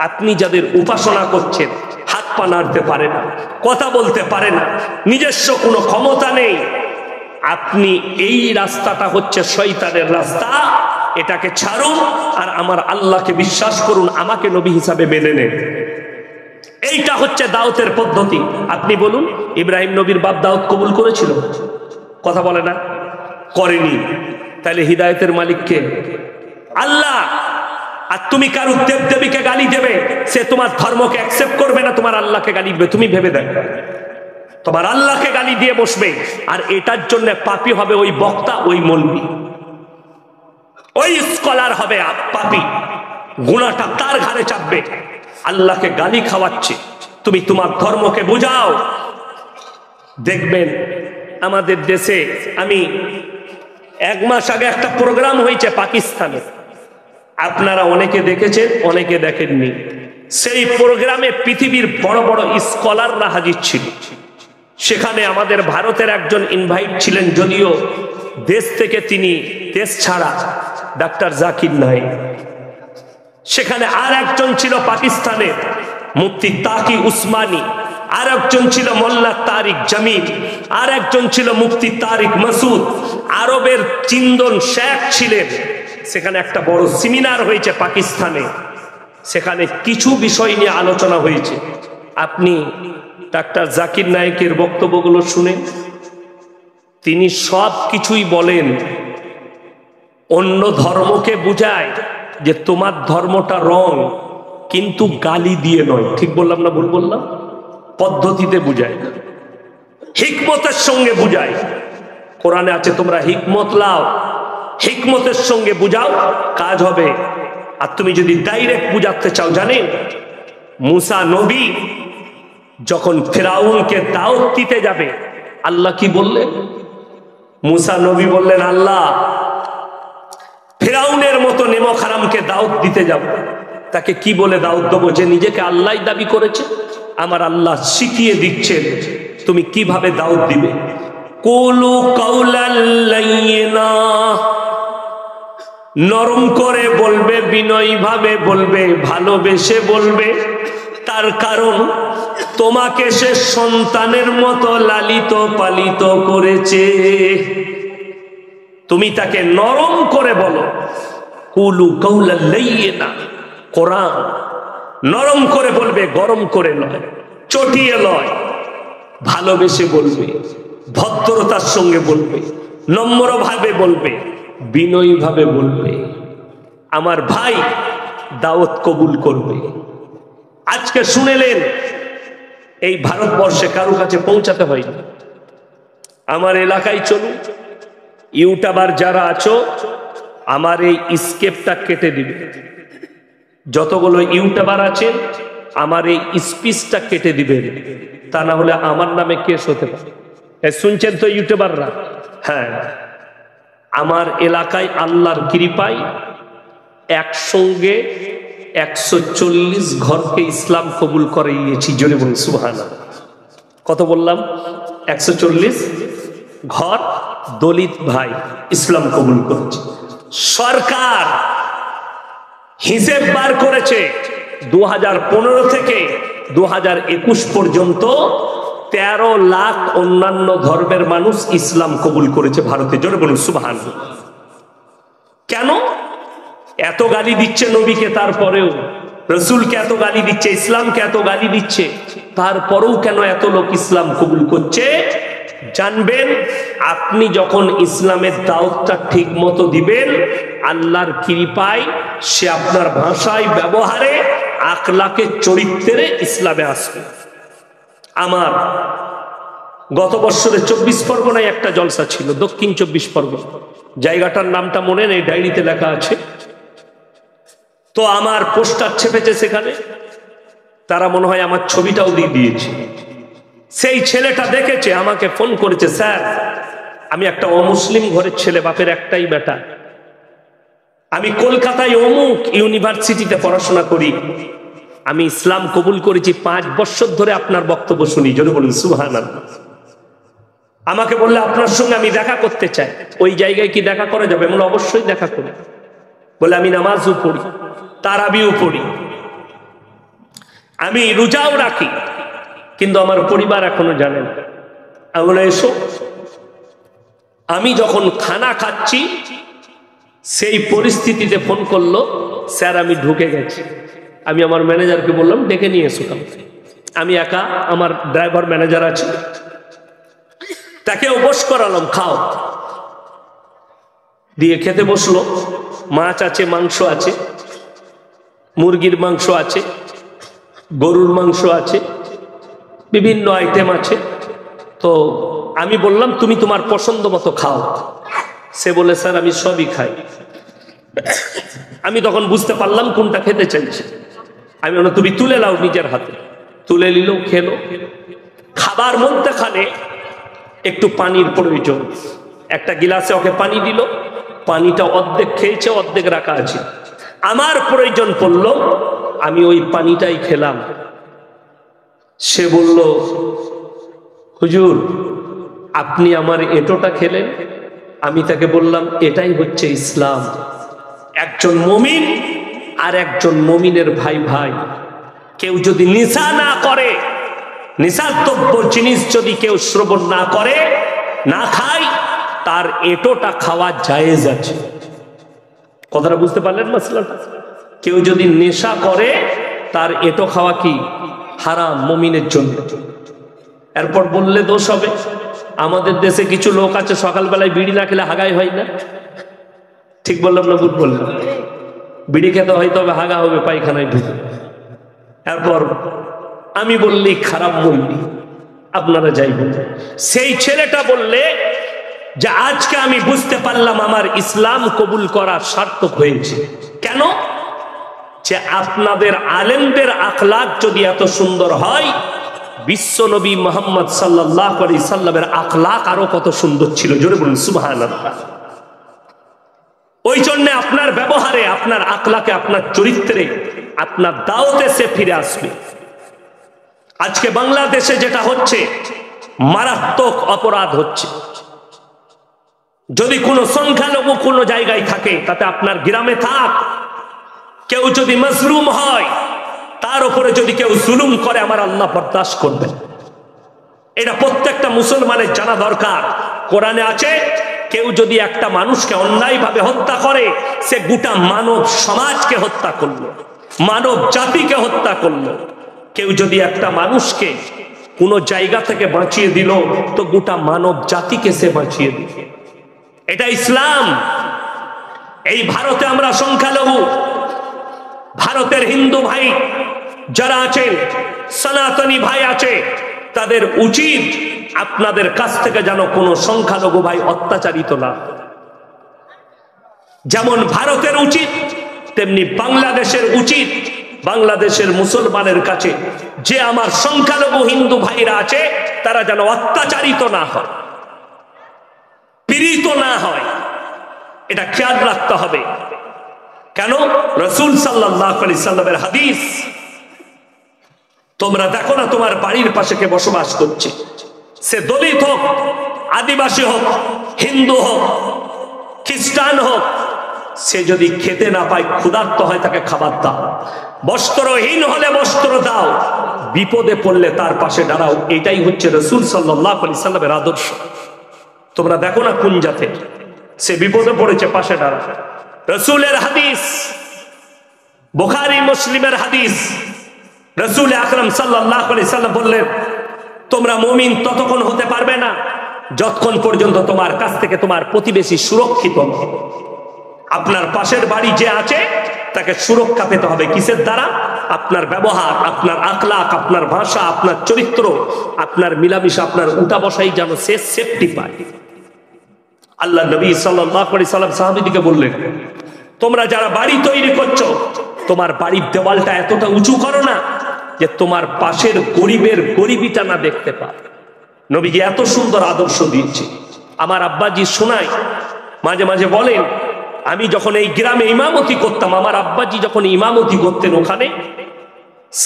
আপনি যাদের উপাসনা করছেন, হাত পা নাড়তে পারে না, কথা বলতে পারে না, নিজস্ব কোনো ক্ষমতা নেই, আপনি এই রাস্তাটা হচ্ছে শয়তানের রাস্তা, এটাকে ছাড়ুন আর আমার আল্লাহকে বিশ্বাস করুন, আমাকে নবী হিসাবে মেনে নেন। এইটা হচ্ছে দাওয়াতের পদ্ধতি। আপনি বলুন, ইব্রাহিম নবীর বাপ দাওয়াত কবুল করেছিল? কথা বলে না, করেনি। তাহলে হিদায়েতের মালিক কে? আল্লাহ। আর তুমি কারো দেবদেবীকে গালি দেবে, সে তোমার ধর্মকে অ্যাকসেপ্ট করবে না, তোমার আল্লাহকে গালি দেবে। তুমি ভেবে দেখো, তোমার আল্লাহকে গালি দিয়ে বসবে, আর এটার জন্য পাপী হবে ওই বক্তা, ওই মৌলবি, ওই স্কলার হবে পাপী, গুনাহটা তার ঘাড়ে চাপবে। আল্লাহকে গালি খাওয়াচ্ছে, তুমি তোমার ধর্মকে বুঝাও। দেখবেন আমাদের দেশে, আমি 1 মাস আগে একটা প্রোগ্রাম হয়েছে পাকিস্তানে, আপনারা অনেকে দেখেছেন, অনেকে দেখেননি। সেই প্রোগ্রামে পৃথিবীর বড় বড় স্কলাররা হাজির ছিল। সেখানে আমাদের ভারতের একজন ইনভাইট ছিলেন, যদিও দেশ থেকে তিনি দেশ ছাড়া, ডাক্তার জাকির নায়েক। সেখানে আর একজন ছিল পাকিস্তানের মুফতি তাকি উসমানী, আর একজন ছিল মোল্লা তারিক জামিল, আর একজন ছিল মুফতি তারিক মাসুদ, আরবের চিন্দন শেখ ছিলেন। সেখানে একটা বড় সেমিনার হয়েছে পাকিস্তানে, সেখানে কিছু বিষয় নিয়ে আলোচনা হয়েছে। আপনি ডাক্তার জাকির নায়েকের বক্তব্যগুলো শুনেন, তিনি সব কিছুই বলেন, অন্য ধর্মকে বুঝায় যে তোমার ধর্মটা রং, কিন্তু গালি দিয়ে নয়। ঠিক বললাম না ভুল বললাম? পদ্ধতিতে বুঝায়, হিকমতের সঙ্গে বুঝায়। কোরআনে আছে তোমরা হিকমত লাও, হিকমতের সঙ্গে বুঝাও, কাজ হবে। আর তুমি যদি ডাইরেক্ট বুঝাতে চাও, জানেন মুসা নবী যখন ফিরাউনকে দাওয়াত দিতে যাবে, আল্লাহ কি বললেন? মুসা নবী বললেন, আল্লাহ ফিরাউনের মতো নেমক হারামকে দাওয়াত দিতে যাব, তাকে কি বলে দাওয়াত দেবো? যে নিজেকে আল্লাহ দাবি করেছে। আমার আল্লাহ শিখিয়ে দিচ্ছেন তুমি কিভাবে দাওয়াত দিবে। কুলু কাউলাল লাইয়িনা, নরম করে বলবে, বিনয়ী ভাবে বলবে, ভালোবেসে বলবে। তার কারণ তোমাকে সে সন্তানের মতো লালিত পালিত করেছে, তুমি তাকে নরম করে বলো। কুলু কাউলাল লাইয়িনা, কোরআন নরম করে বলবে, গরম করে নয়, চটিয়ে নয়, ভালোবেসে বলবে, ভদ্রতার সঙ্গে বলবে, নম্রভাবে বলবে, বিনয়ী ভাবে বলবে। আমার ভাই দাওয়াত কবুল করবে। আজকে শুনেলেন এই ভারতবর্ষে কারো কাছে পৌঁছাতে হয়নি। আমার এলাকায় চলুন, ইউটিউবার যারা আছো, আমার এই স্কেপটা কেটে দিবে। যতগুলো ইউটিউবার আছে, আমার এই স্পিচটা কেটে দিবেন, তা না হলে আমার নামে কেস হতে পারে। শুনছেন তো ইউটিউবাররা? হ্যাঁ, আমার এলাকায় আল্লাহর কৃপায় একসঙ্গে 140 ঘরকে ইসলাম কবুল করিয়েছি। জোরে বলুন সুবহানাল্লাহ। কত বললাম? 140 ঘর দলিত ভাই ইসলাম কবুল করেছে। সরকার হিসেব বার করেছে 2015 থেকে 2021 পর্যন্ত 13 লাখ অন্যান্য ধর্মের মানুষ ইসলাম কবুল করেছে ভারতে। জোরে বলুন সুবহানাল্লাহ। কেন এত গালি দিচ্ছে নবীকে? তারপরেও রসুলকে এত গালি দিচ্ছে, ইসলামকে এত গালি দিচ্ছে, তারপরেও কেন এত লোক ইসলাম কবুল করছে? জানবেন, আপনি যখন ইসলামের দাওয়াতটা ঠিক মতো দিবেন, আল্লাহর কৃপায় সে আপনার ভাষায়, ব্যবহারে, আখলাকে, চরিত্রে ইসলামে আসবে। আমার গত বছরে 24 পরগনায় একটা জলসা ছিল, দক্ষিণ 24 পরগনা, জায়গাটার নামটা মনে নেই, ডায়েরিতে লেখা আছে। তো আমার পোস্টার ছেপেছে সেখানে, তারা মনে হয় আমার ছবিটাও দিয়ে দিয়েছে। সেই ছেলেটা দেখেছে, আমাকে ফোন করেছে, স্যার আমি একটা অমুসলিম ঘরের ছেলে, বাপের একটাই বেটা। আমি কলকাতায় অমুক ইউনিভার্সিটিতে পড়াশোনা করি। আমি ইসলাম কবুল করেছি, 5 বছর ধরে আপনার বক্তব্য শুনি। জোরে বলুন সুবহানাল্লাহ। আমাকে বললে আপনার সঙ্গে আমি দেখা করতে চাই, ওই জায়গায় কি দেখা করা যাবে? বলে অবশ্যই দেখা করি। বলে আমি নামাজও পড়ি, তারাবিও পড়ি, আমি রোজাও রাখি, কিন্তু আমার পরিবার এখনো জানে না। আমি বলে এসো। আমি যখন খানা খাচ্ছি সেই পরিস্থিতিতে ফোন করলো, স্যার আমি ঢুকে গেছি। আমি আমার ম্যানেজারকে বললাম ডেকে নিয়ে এসো। আমি একা, আমার ড্রাইভার ম্যানেজার আছে, তাকে বস করালাম, খাও। দিয়ে খেতে বসলো। মাছ আছে, মাংস আছে, মুরগির মাংস আছে, গরুর মাংস আছে, বিভিন্ন আইটেম আছে। তো আমি বললাম তুমি তোমার পছন্দ মতো খাও। সে বলে স্যার আমি সবই খাই। আমি তখন বুঝতে পারলাম কোনটা খেতে চাইছে। আমি বললাম তুমি তুলে নাও নিজের হাতে। তুলে নিল, খেলো। খাবার মধ্যখানে একটু পানির প্রয়োজন, একটা গিলাসে ওকে পানি দিল, পানিটা অর্ধেক খেয়েছে, অর্ধেক রাখা আছে। আমার প্রয়োজন পড়ল, আমি ওই পানিটাই খেলাম। সে বলল হুজুর আপনি আমার এঁটোটা খেলেন। আমি তাকে বললাম এটাই হচ্ছে ইসলাম। একজন মুমিন আর একজন মুমিনের ভাই ভাই। কেউ যদি নেশা না করে, নেশাদ্রব্য জিনিস যদি কেউ শ্রবণ না করে, না খায়, তার এঁটোটা খাওয়া জায়েজ আছে। কথাটা বুঝতে পারলেন মাসলাটা? কেউ যদি নেশা করে তার এঁটো খাওয়া কি হারাম মুমিনের জন্য। এরপর বললে দোষ হবে। আমাদের দেশে কিছু লোক আছে সকালবেলায় বিড়ি না খেলে হাগাই হয় না। ঠিক বললাম না ভুল বললাম? বিড়ি খেতে হয় তবে হাগা হবে পায়খানায় ঢুকে। এরপর আমি বললি খারাপ বললি, আপনারা যাই বলবেন। সেই ছেলেটা বললে যে আজকে আমি বুঝতে পারলাম আমার ইসলাম কবুল করা সার্থক হয়েছে। কেন? যে আপনাদের আলেমদের আখলাক যদি এত সুন্দর হয়, বিশ্ব নবী মুহাম্মদ সাল্লাল্লাহু আলাইহি সাল্লামের আখলাক আরো কত সুন্দর ছিল। জোরে বলুন সুবহানাল্লাহ। ওই জন্য আপনার ব্যবহারে, আপনার আখলাকে, আপনার চরিত্রে, আপনার দাওয়াতে সে ফিরে আসবে। আজকে বাংলাদেশে যেটা হচ্ছে, মারাত্মক অপরাধ হচ্ছে। যদি কোনো সংখ্যালঘু কোনো জায়গায় থাকে, তাতে আপনার গ্রামে থাক, কেউ যদি মজলুম হয়, তার উপরে যদি কেউ জুলুম করে, আমার আল্লাহ বরদাস্ত করবে। এটা প্রত্যেকটা মুসলমানের জানা দরকার। কোরআনে আছে কেউ যদি একটা মানুষকে অন্যায়ভাবে হত্যা করে, সে গোটা মানব সমাজকে হত্যা করলো, মানব জাতিকে হত্যা করলো। কেউ যদি একটা মানুষকে কোনো জায়গা থেকে বাঁচিয়ে দিল, তো গোটা মানব জাতিকে সে বাঁচিয়ে দিল। এটা ইসলাম। এই ভারতে আমরা সংখ্যালঘু, ভারতের হিন্দু ভাই যারা আছেন, সনাতনী ভাই আছে, তাদের উচিত আপনাদের কাছ থেকে যেন কোনো সংখ্যালঘু ভাই অত্যাচারিত না। যেমন ভারতের উচিত, তেমনি বাংলাদেশের উচিত বাংলাদেশের মুসলমানের কাছে যে আমার সংখ্যালঘু হিন্দু ভাইরা আছে, তারা যেন অত্যাচারিত না হয়, পীড়িত না হয়। এটা খেয়াল রাখতে হবে। কেন? রাসূল সাল্লাল্লাহু আলাইহি সাল্লামের হাদিস, তোমরা দেখো না তোমার বাড়ির পাশে কে বসবাস করছে, সে দলিত হোক, আদিবাসী হোক, হিন্দু হোক, খ্রিস্টান হোক, সে যদি খেতে না পায়, ক্ষুধার্ত হয়, তাকে খাবার দাও। বস্ত্রহীন হলে বস্ত্র দাও, বিপদে পড়লে তার পাশে দাঁড়াও। এটাই হচ্ছে রাসূল সাল্লাল্লাহু আলাইহি সাল্লামের আদর্শ। তোমরা দেখো না কোন জাতের, সে বিপদে পড়েছে, পাশে দাঁড়াও। রাসূলের হাদিস, বুখারী মুসলিমের হাদিস, রাসূল আকরাম সাল্লাল্লাহু আলাইহি সাল্লাম বললেন, তোমরা মুমিন ততক্ষণ হতে পারবে না যতক্ষণ পর্যন্ত তোমার কাছ থেকে তোমার প্রতিবেশী সুরক্ষিত নয়। আপনার পাশের বাড়ি যে আছে তাকে সুরক্ষা পেতে হবে। কিসের দ্বারা? আপনার ব্যবহার, আপনার আখলাক, আপনার ভাষা, আপনার চরিত্র, আপনার মিলামিশা, আপনার উঠা বসাই যেন সে সেফটি পায়। আল্লাহ নবী সাল্লাল্লাহু আলাইহি সাল্লাম সাহাবীদেরকে বললেন, তোমরা যারা বাড়ি তৈরি করছো, তোমার বাড়ির দেওয়ালটা এতটা উঁচু করো না যে তোমার পাশের গরিবের গরিবিটা না দেখতে পায়। নবীজি এত সুন্দর আদর্শ দিয়েছে। আমার আব্বাজি শোনায়, মাঝে মাঝে বলেন, আমি যখন এই গ্রামে ইমামতি করতাম, আমার আব্বাজি যখন ইমামতি করতেন, ওখানে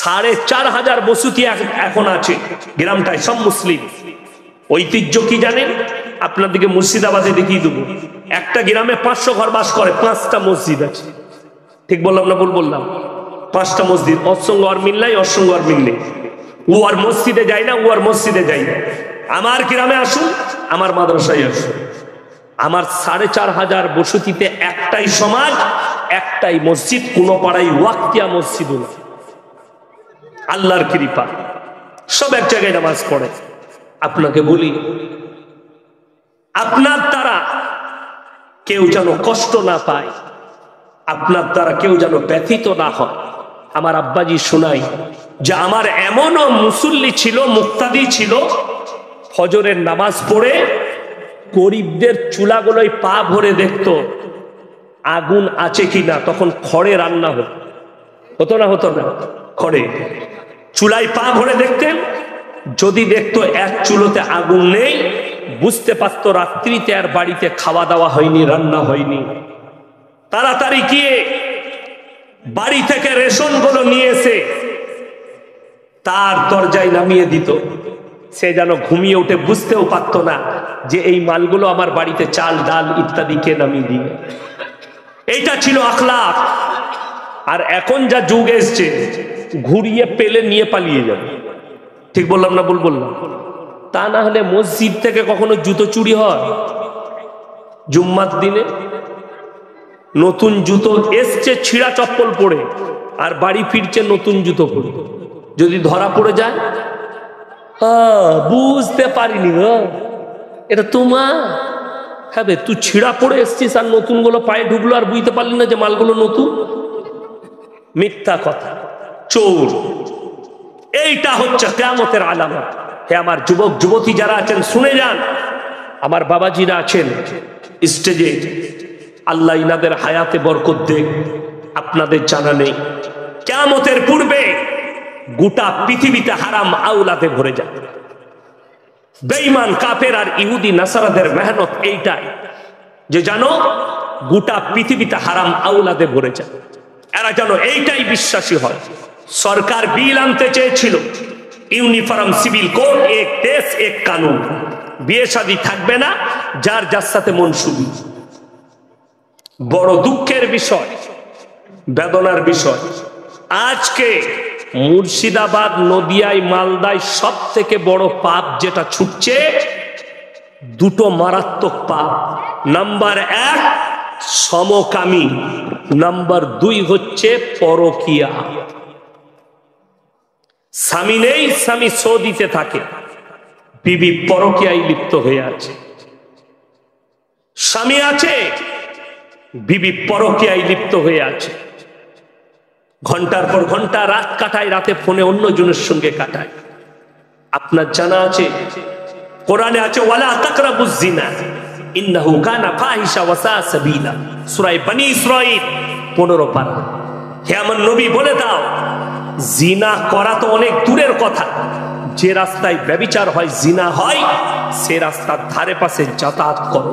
4,500 বসতি এখন আছে গ্রামটায়, সব মুসলিম। ঐতিহ্য কি জানেন? আপনাদেরকে মুর্শিদাবাদে দেখিয়ে দেবো। একটা গ্রামে 500 ঘর বাস করে, 5টা মসজিদ আছে। ঠিক বললাম না ভুল বললাম? 5টা মসজিদ। ওর সঙ্গে আর মিল নাই, ওর সঙ্গে আর মিল নেই। ও আর মসজিদে যায় না, ও আর মসজিদে যায় না। আমার গ্রামে আসুন, আমার মাদ্রাসায় আসুন। আমার 4,500 বসতিতে একটাই সমাজ, একটাই মসজিদ, কোন পাড়ায় ওয়াক্তিয়া মসজিদ না। আল্লাহর কৃপা, সব এক জায়গায় নামাজ পড়ে। আপনাকে বলি, আপনার দ্বারা কেউ যেন কষ্ট না পায়, আপনার দ্বারা কেউ যেন ব্যথিত না হয়। আমার আব্বাজি শোনাই যে আমার এমনও মুসল্লি ছিল, মুক্তাদি ছিল, ফজরের নামাজ পড়ে গরিবদের চুলাগুলোয় পা ভরে দেখতো আগুন আছে কিনা। তখন খড়ে রান্না হতো না, হতো না? খড়ে চুলায় পা ভরে দেখতেন। যদি দেখতো এক চুলোতে আগুন নেই, বুঝতে পারতো রাত্রিতে আর বাড়িতে খাওয়া দাওয়া হয়নি, রান্না হয়নি। তাড়াতাড়ি গিয়ে বাড়ি থেকে রেশন গুলো নিয়ে এসে তার দরজায় নামিয়ে দিত। সে যেন ঘুমিয়ে উঠে বুঝতেও পারতো না যে এই মালগুলো আমার বাড়িতে চাল ডাল ইত্যাদি কে নামিয়ে দিয়ে। এইটা ছিল আখলাক। আর এখন যা যুগ এসছে, ঘুরিয়ে পেলে নিয়ে পালিয়ে যাবে। ঠিক বললাম না ভুল বললাম? তা না হলে মসজিদ থেকে কখনো জুতো চুরি হয়? জুম্মার দিনে নতুন জুতো এসছে, ছিঁড়া চপ্পল পরে, আর বাড়ি ফিরছে নতুন জুতো পরে। যদি ধরা পড়ে যায়, বুঝতে পারিনি গো, এটা তোমার। হ্যাঁ, তুই ছিঁড়া পড়ে এসছিস আর নতুন গুলো পায়ে ঢুকলো আর বুঝতে পারলি না যে মালগুলো নতুন? মিথ্যা কথা, চোর। এইটা হচ্ছে কিয়ামতের আলামত। হে আমার যুবক যুবতী যারা আছেন, শুনে যান। আমার বাবাজিরা আছেন স্টেজে, আল্লাহ ইনাদের হায়াতে বরকত দেখ। আপনাদের জানা নেই, কিয়ামতের পূর্বে গোটা পৃথিবীতে হারাম আওলাদে ভরে যায়। বেঈমান কাফের আর ইহুদি নাসারাদের মেহনত এইটাই যে জানো গোটা পৃথিবীতে হারাম আওলাদে ভরে যায়। এরা যেন এইটাই বিশ্বাসী হয়। সরকার বিল আনতে চেয়েছিল, ইউনিফর্ম সিভিল কোড, এক দেশ এক কানুন। বিয়ে শাদী থাকবে না, যার যার সাথে মন সুবি। বড় দুঃখের বিষয়, বেদনার বিষয়, আজকে মুর্শিদাবাদ, নদিয়ায়, মালদায় সব থেকে বড় পাপ যেটা ছুটছে, দুটো মারাত্মক পাপ। নাম্বার 1 সমকামী, নাম্বার 2 হচ্ছে পরকিয়া। স্বামী নেই, স্বামী সৌদিতে থাকে, বিবি পরকিয়ায় লিপ্ত হয়ে আছে। স্বামী আছে, বিবি পরকিয়ায় লিপ্ত হয়ে আছে। ঘন্টার পর ঘন্টা রাত কাটায়, রাতে ফোনে অন্যজনের সঙ্গে কাটায়। আপনার জানা আছে, কোরআনে আছে, ওয়ালা তাকরাবুজ জিনা ইন্নাহু কানা ফাহিশা ওয়া সা সাবিলা। সূরা বনী ইসরাঈল 15 পারা। হে আমার নবী, বলে দাও, জিনা করা তো অনেক দূরের কথা, যে রাস্তায় ব্যভিচার হয়, জিনা হয়, সে রাস্তার ধারে পাশে যাতায়াত করো।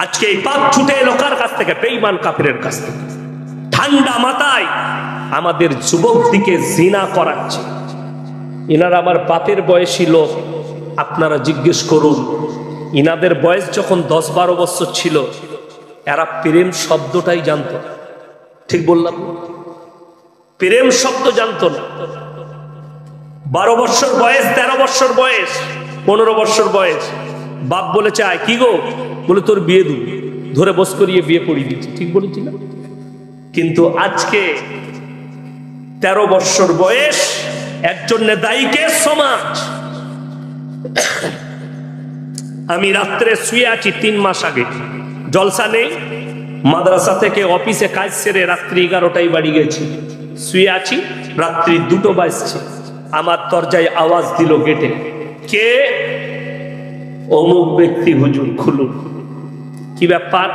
আজকে এই পাপ ছুটে এলো কার কাছ থেকে? বেঈমান কাফিরের কাছ থেকে। ঠান্ডা মাথায় আমাদের যুবক দিকে জিনা করাচ্ছে। ইনারা আমার বাপের বয়সী লোক। আপনারা জিজ্ঞেস করুন, ইনাদের বয়স যখন 10-12 বছর ছিল, এরা প্রেম শব্দটাই জানতো। ঠিক বললাম? প্রেম শব্দ জানতো না। 12 বছর বয়স, 13 বছর বয়স, 15 বছর বয়স, বাপ বলেছে আয়, কি গো? বলে তোর বিয়ে দেব, ধরে বস করিয়ে বিয়ে পড়িয়ে দিচ্ছি। ঠিক বলেছি না? কিন্তু আজকে 13 বছর বয়স, একজন দায়ীকে সমাজ। আমি রাত্রে শুয়ে আছি 3 মাস আগে, জলসা নেই, মাদ্রাসা থেকে অফিসে কাজ সেরে রাত্রি 11টায় বাড়ি গেছি। শুয়ে আছি, রাত্রি 2টো বাজছে। আমার দরজায় আওয়াজ দিল গেটে, কে? অমুক ব্যক্তি হুজুর, খুলুন। কি ব্যাপার?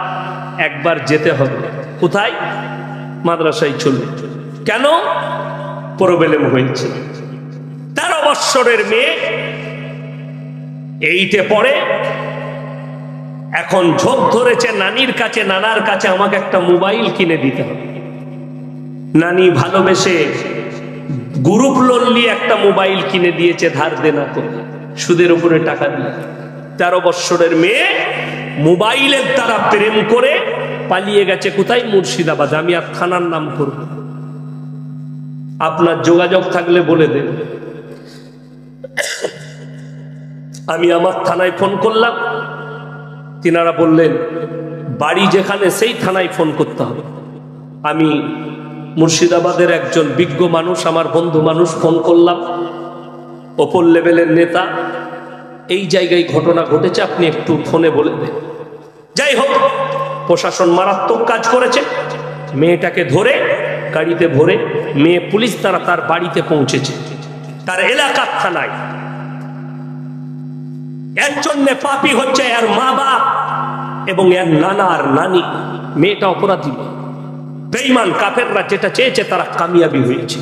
একবার যেতে হবে। কোথায়? মাদ্রাসায় চলবে। কেন? প্রবলেম হয়েছে। 13 বৎসরের মেয়ে 8-এ পড়ে, এখন ঝোঁক ধরেছে নানির কাছে, নানার কাছে আমাকে একটা মোবাইল কিনে দিতে হবে। নানি ভালোবেসে গ্রুপ লোন নিয়ে একটা মোবাইল কিনে দিয়েছে ধার দেনা করে, সুদের উপরে টাকা দিয়ে। 13 বৎসরের মেয়ে মোবাইলের দ্বারা প্রেম করে পালিয়ে গেছে কোথায়? মুর্শিদাবাদ। আমি আর থানার নাম করব, আপনার যোগাযোগ থাকলে বলে দেন। আমি আমার থানায় ফোন করলাম, তিনারা বললেন বাড়ি যেখানে সেই থানায় ফোন করতে হবে। আমি মুর্শিদাবাদের একজন বিজ্ঞ মানুষ, আমার বন্ধু মানুষ, ফোন করলাম, ওপর লেভেলের নেতা, এই জায়গায় ঘটনা ঘটেছে, আপনি একটু ফোনে বলে দেন। যাই হোক, প্রশাসন মারাত্মক কাজ করেছে। মেয়েটাকে ধরে গাড়িতে ভরে মেয়ে পুলিশ দ্বারা তার বাড়িতে পৌঁছেছে, তার এলাকার থানায়। এর জন্য পাপী হচ্ছে এর মা বাপ এবং এর নানা আর নানি। মেয়েটা অপরাধী, বেঈমান কাফেররা যেটা চেয়েছে তারা কামিয়াবি হয়েছে।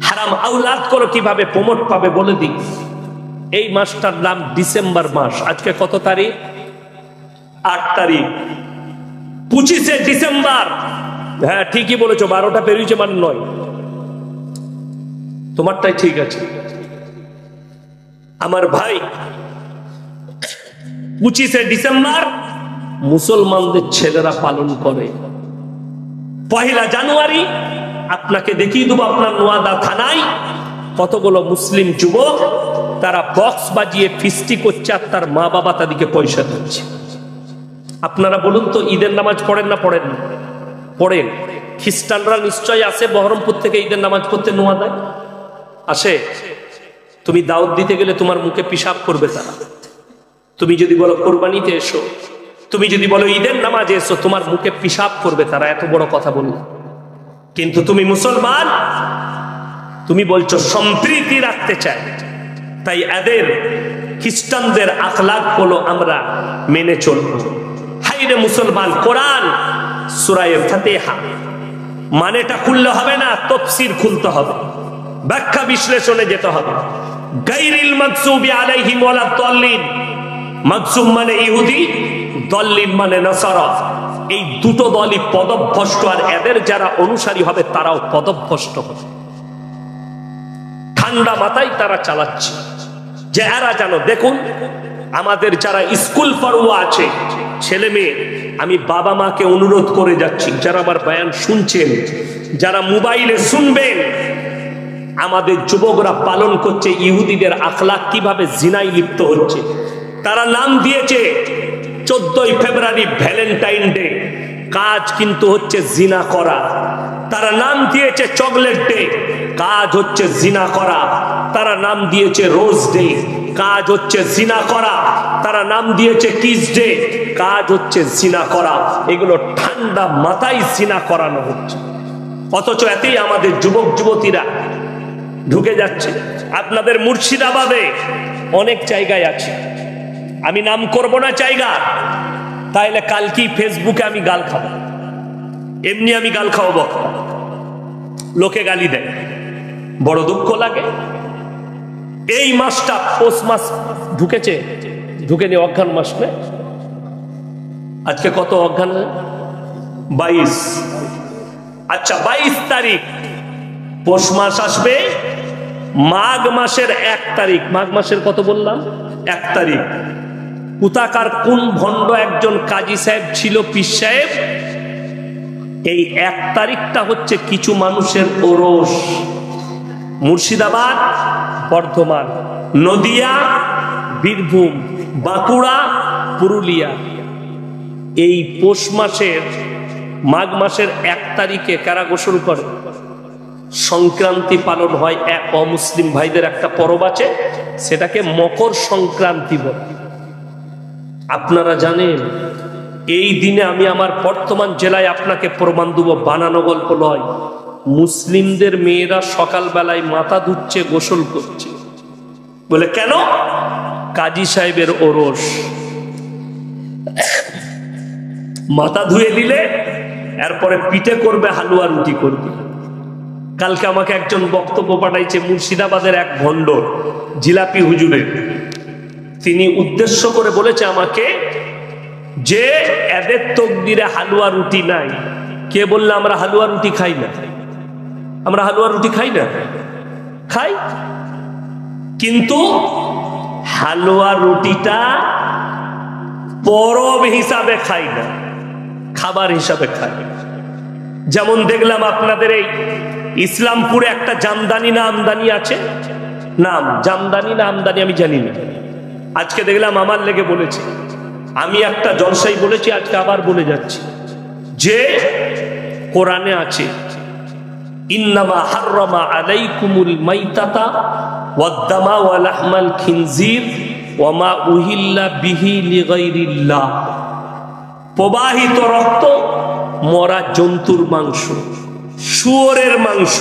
হারাম আওলাদ করে কিভাবে প্রমোট পাবে বলে দিই। এই মাসটার নাম ডিসেম্বর মাস। আজকে কত তারিখ? 8 তারিখ। 25শে ডিসেম্বর। হ্যাঁ ঠিকই বলেছো, 12টা পেরিয়েছে মানে 9। তোমারটাই ঠিক আছে আমার ভাই। 25শে ডিসেম্বর মুসলমানদের ছেলেরা পালন করে। 1 জানুয়ারি আপনাকে দেখিয়ে দেবো আপনার নোয়াদা থানায় কতগুলো মুসলিম যুবক তারা বক্স বাজিয়ে ফিস্টি করছে আর তার মা বাবা তাদেরকে পয়সা দিচ্ছে। আপনারা বলুন তো, ঈদের নামাজ পড়েন না পড়েন না? পড়েন। খ্রিস্টানরা নিশ্চয়ই আসে বহরমপুর থেকে ঈদের নামাজ পড়তে নোয়াদায় আসে। তুমি দাওয়াত দিতে গেলে তোমার মুখে পিশাব করবে তারা। তুমি যদি বলো কোরবানিতে এসো, তুমি যদি বলো ঈদের নামাজে এসো, তোমার মুখে পিশাব করবে তারা। এত বড় কথা বললো, কিন্তু তুমি মুসলমান, তুমি বলছো সম্প্রীতি রাখতে চাই, তাই এদের খ্রিস্টানদের আখলাক গুলো আমরা মেনে চলব। হাইরে মুসলমান, কোরআন সূরা ফাতিহা মানেটা খুললে হবে না, তাফসীর খুলতে হবে, ব্যাখ্যা বিশ্লেষণে যেতে হবে। গায়রিল মাগসুবি আলাইহিম ওয়ালাদ দাল্লিন। মাগসুব মানে ইহুদি, দাল্লিন মানে নাসারা। এই দুটো দলই পদভ্রষ্ট, আর এদের যারা অনুসারী হবে তারাও পদভ্রষ্ট হবে। ঠান্ডা মাথায় তারা চালাচ্ছে যে এরা জানো। দেখুন আমাদের যারা স্কুল পড়ুয়া আছে ছেলে মেয়ে, আমি বাবা মাকে অনুরোধ করে যাচ্ছি, যারা আমার বয়ান শুনছেন, যারা মোবাইলে শুনবেন, আমাদের যুবকরা পালন করছে ইহুদিদের আখলাক, কিভাবে জিনায় লিপ্ত হচ্ছে। তারা নাম দিয়েছে 14ই ফেব্রুয়ারি ভ্যালেন্টাইন ডে, কাজ কিন্তু হচ্ছে জিনা করা। তারা নাম দিয়েছে চকলেট ডে, কাজ হচ্ছে জিনা করা। তারা নাম দিয়েছে রোজ ডে, কাজ হচ্ছে জিনা করা। তারা নাম দিয়েছে কিস ডে, কাজ হচ্ছে জিনা করা। এগুলো ঠান্ডা মাথায় জিনা করানো হচ্ছে, অথচ এতেই আমাদের যুবক যুবতীরা ঢুকে যাচ্ছে। আপনাদের মুর্শিদাবাদে অনেক জায়গায় আছে, আমি নাম করব না জায়গা, তাইলে কালকে ফেসবুকে আমি গাল খাবো। এমনি আমি গাল খাওয়াবো, লোকে গালি দেয়, বড় দুঃখ লাগে। এই মাসটা পৌষ মাস ঢুকেছে, ঢুকেনি অঘ্রাণ মাস না? আজকে কত অঘ্রাণ? 22। আচ্ছা 22 তারিখ পৌষ মাস আসবে, মাঘ মাসের 1 তারিখ। মাঘ মাসের কত বললাম? 1 তারিখ। কোথাকার কোন ভণ্ড একজন কাজী সাহেব ছিল, পীর সাহেব, এই 1 তারিখটা হচ্ছে কিছু মানুষের ওরস। মুর্শিদাবাদ, বর্ধমান, নদিয়া, বীরভূম, বাঁকুড়া, পুরুলিয়া, এই পৌষ মাসের মাঘ মাসের 1 তারিখে কারা গোসল করে? সংক্রান্তি পালন হয়। এক অমুসলিম ভাইদের একটা পরব আছে, সেটাকে মকর সংক্রান্তি বলে। আপনারা জানেন এই দিনে আমি আমার বর্তমান জেলায় আপনাকে প্রমাণ দেব, বানানো গল্প নয়। মুসলিমদের মেয়েরা সকালবেলায় মাথা ধুচ্ছে, গোসল করছে। বলে কেন? কাজী সাহেবের ওরস। মাথা ধুয়ে দিলে এরপরে পিঠে করবে, হালুয়া রুটি করবে। কালকে আমাকে একজন বক্তব্য পাঠাইছে মুর্শিদাবাদের এক ভণ্ড, জিলাপি হুজুরের। তিনি উদ্দেশ্য করে বলেছে আমাকে, যে এদের তকদিরে হালুয়া রুটি নাই। কে বললে আমরা হালুয়া রুটি খাই না? আমরা হালুয়া রুটি খাই না? খাই, কিন্তু হালুয়া রুটিটা পরব হিসাবে খাই না, খাবার হিসাবে খাই। যেমন দেখলাম আপনাদের এই ইসলামপুরে একটা জামদানি না আমদানি আছে, নাম জামদানি না আমদানি আমি জানি না, আজকে দেখলাম আমার লেগে বলেছে, আমি একটা জলসাই বলেছি, আজকে আবার বলে যাচ্ছি যে কোরআনে আছে ইন্নামা হাররামা আলাইকুমুল মাইতাতা ওয়াদ-দামা ওয়া লাহমাল খিনজির ওয়া মা উহিল্লা বিহি লিগাইরিল্লাহ। প্রবাহিত রক্ত, মরা জন্তুর মাংস, শুয়োরের মাংস,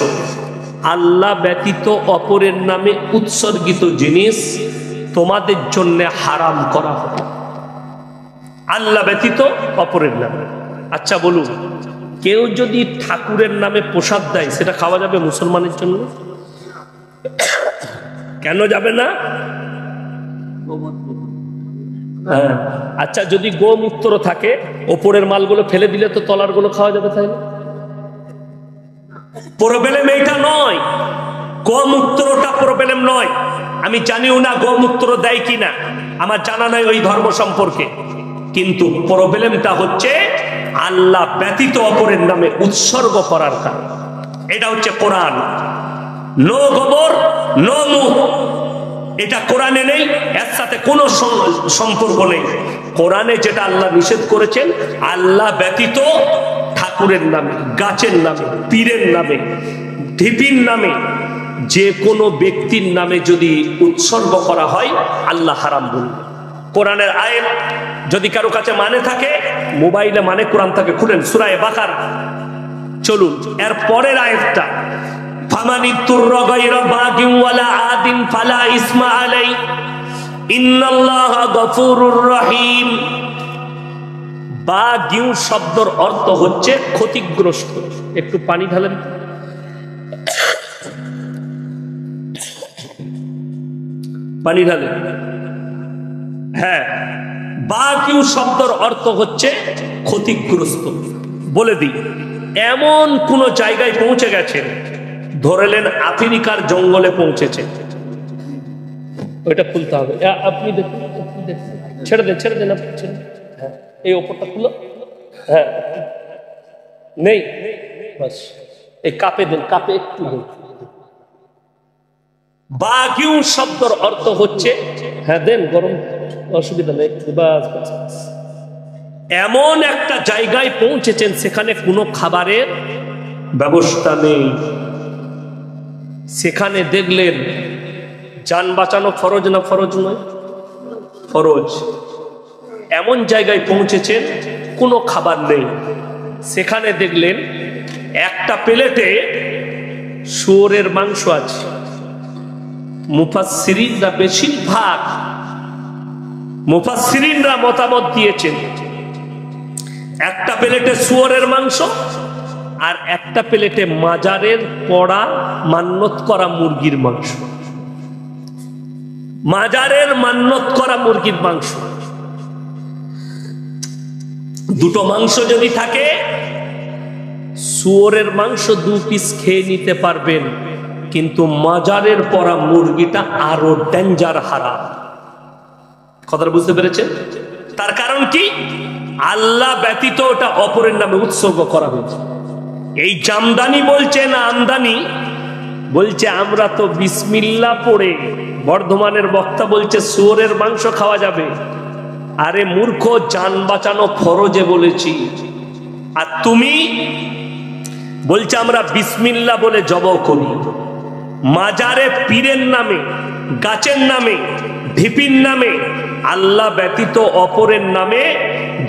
আল্লাহ ব্যতীত অপরের নামে উৎসর্গিত জিনিস তোমাদের জন্য হারাম করা হবে। আল্লাহ ব্যতীত অপরের নামে। আচ্ছা বলুন, কেউ যদি ঠাকুরের নামে প্রসাদ দেয় সেটা খাওয়া যাবে মুসলমানের জন্য? কেন যাবে না? আচ্ছা, যদি গোমূত্র থাকে, ওপরের মালগুলো ফেলে দিলে তো তলার গুলো খাওয়া যাবে, তাই না? প্রবলেম এইটা নয়, গোমূত্রটা প্রবলেম নয়। আমি জানিও না গোমূত্র দেয় কিনা, আমার জানা নাই ওই ধর্ম সম্পর্কে, কিন্তু প্রবলেমটা হচ্ছে আল্লাহ ব্যতীত অপরের নামে উৎসর্গ করার কারণ। এটা হচ্ছে কোরআন। নো গোবর নো মুখ, এটা কোরআনে নেই, এর সাথে কোনো সম্পর্ক নেই। কোরআনে যেটা আল্লাহ নিষেধ করেছেন, আল্লাহ ব্যতীত ঠাকুরের নামে, গাছের নামে, পীরের নামে, ঢিপির নামে, যে কোনো ব্যক্তির নামে যদি উৎসর্গ করা হয় আল্লাহ হারাম বলবে। কোরআনের আয়াত যদি কারো কাছে মানে থাকে, মোবাইলে মানে কোরআন থাকে, খুলেন সূরা বাকারা। চলুন এর পরের আয়াতটা, ফামানিতুররা গায়রা বাগিন ওয়ালা আদিন ফালা ইসমা আলাই ইন্নাল্লাহা গফুরুর রহিম। বাগিউ শব্দের অর্থ হচ্ছে ক্ষতিগ্রস্ত। একটু পানি ঢালেন, পানি ঢালেন। হ্যাঁ, বাগিউ শব্দের অর্থ হচ্ছে ক্ষতিগ্রস্ত। বলে দিই, এমন কোন জায়গায় পৌঁছে গেছেন, ধরেলেন আফ্রিকার জঙ্গলে পৌঁছেছে, ওইটা খুলতে হবে। আপনি দেখুন, ছেড়ে দেন, ছেড়ে দেন, আপনি ছেড়ে দেন। হ্যাঁ, এই ওপরটা খুলো। হ্যাঁ, নেই, বাস এই কাপে দেন, কাপে একটু দেন। বাগিউ শব্দের অর্থ হচ্ছে, হ্যাঁ দেন, গরম, অসুবিধা নেই, বাস বাস। এমন একটা জায়গায় পৌঁছেছেন সেখানে কোনো খাবারের ব্যবস্থা নেই। সেখানে দেখলেন জান বাঁচানো ফরজ না ফরজ নয়? ফরজ। এমন জায়গায় পৌঁছেছেন কোনো খাবার নেই, সেখানে দেখলেন একটা প্লেটে শুয়োরের মাংস আছে। মুফাসসিরিনরা, বেশিরভাগ মুফাসসিরিনরা মতামত দিয়েছেন একটা প্লেটে শুয়োরের মাংস আর একটা প্লেটে মাজারের পড়া মান্নত করা মুরগির মাংস। মাজারের মান্নত করা মুরগির মাংস, দুটো মাংস যদি থাকে, শুয়োরের মাংস 2 পিস খেয়ে নিতে পারবেন, কিন্তু মাজারের পড়া মুরগিটা আরো ডেঞ্জার হারাম। কথাটা বুঝতে পেরেছেন? তার কারণ কি? আল্লাহ ব্যতীত ওটা অপরের নামে উৎসর্গ করা হয়েছে। এই জামদানি বলছে না আমদানি বলছে, আমরা তো বিসমিল্লাহ পড়ে, বর্ধমানের বক্তা বলছে শুয়োরের মাংস খাওয়া যাবে। আরে মূর্খ, জান বাঁচানো ফরজে বলেছি, আর তুমি বলছে আমরা বিসমিল্লাহ বলে জবাই করি। মাজারে পীরের নামে, গাছের নামে, ঢিপির নামে, আল্লাহ ব্যতীত অপরের নামে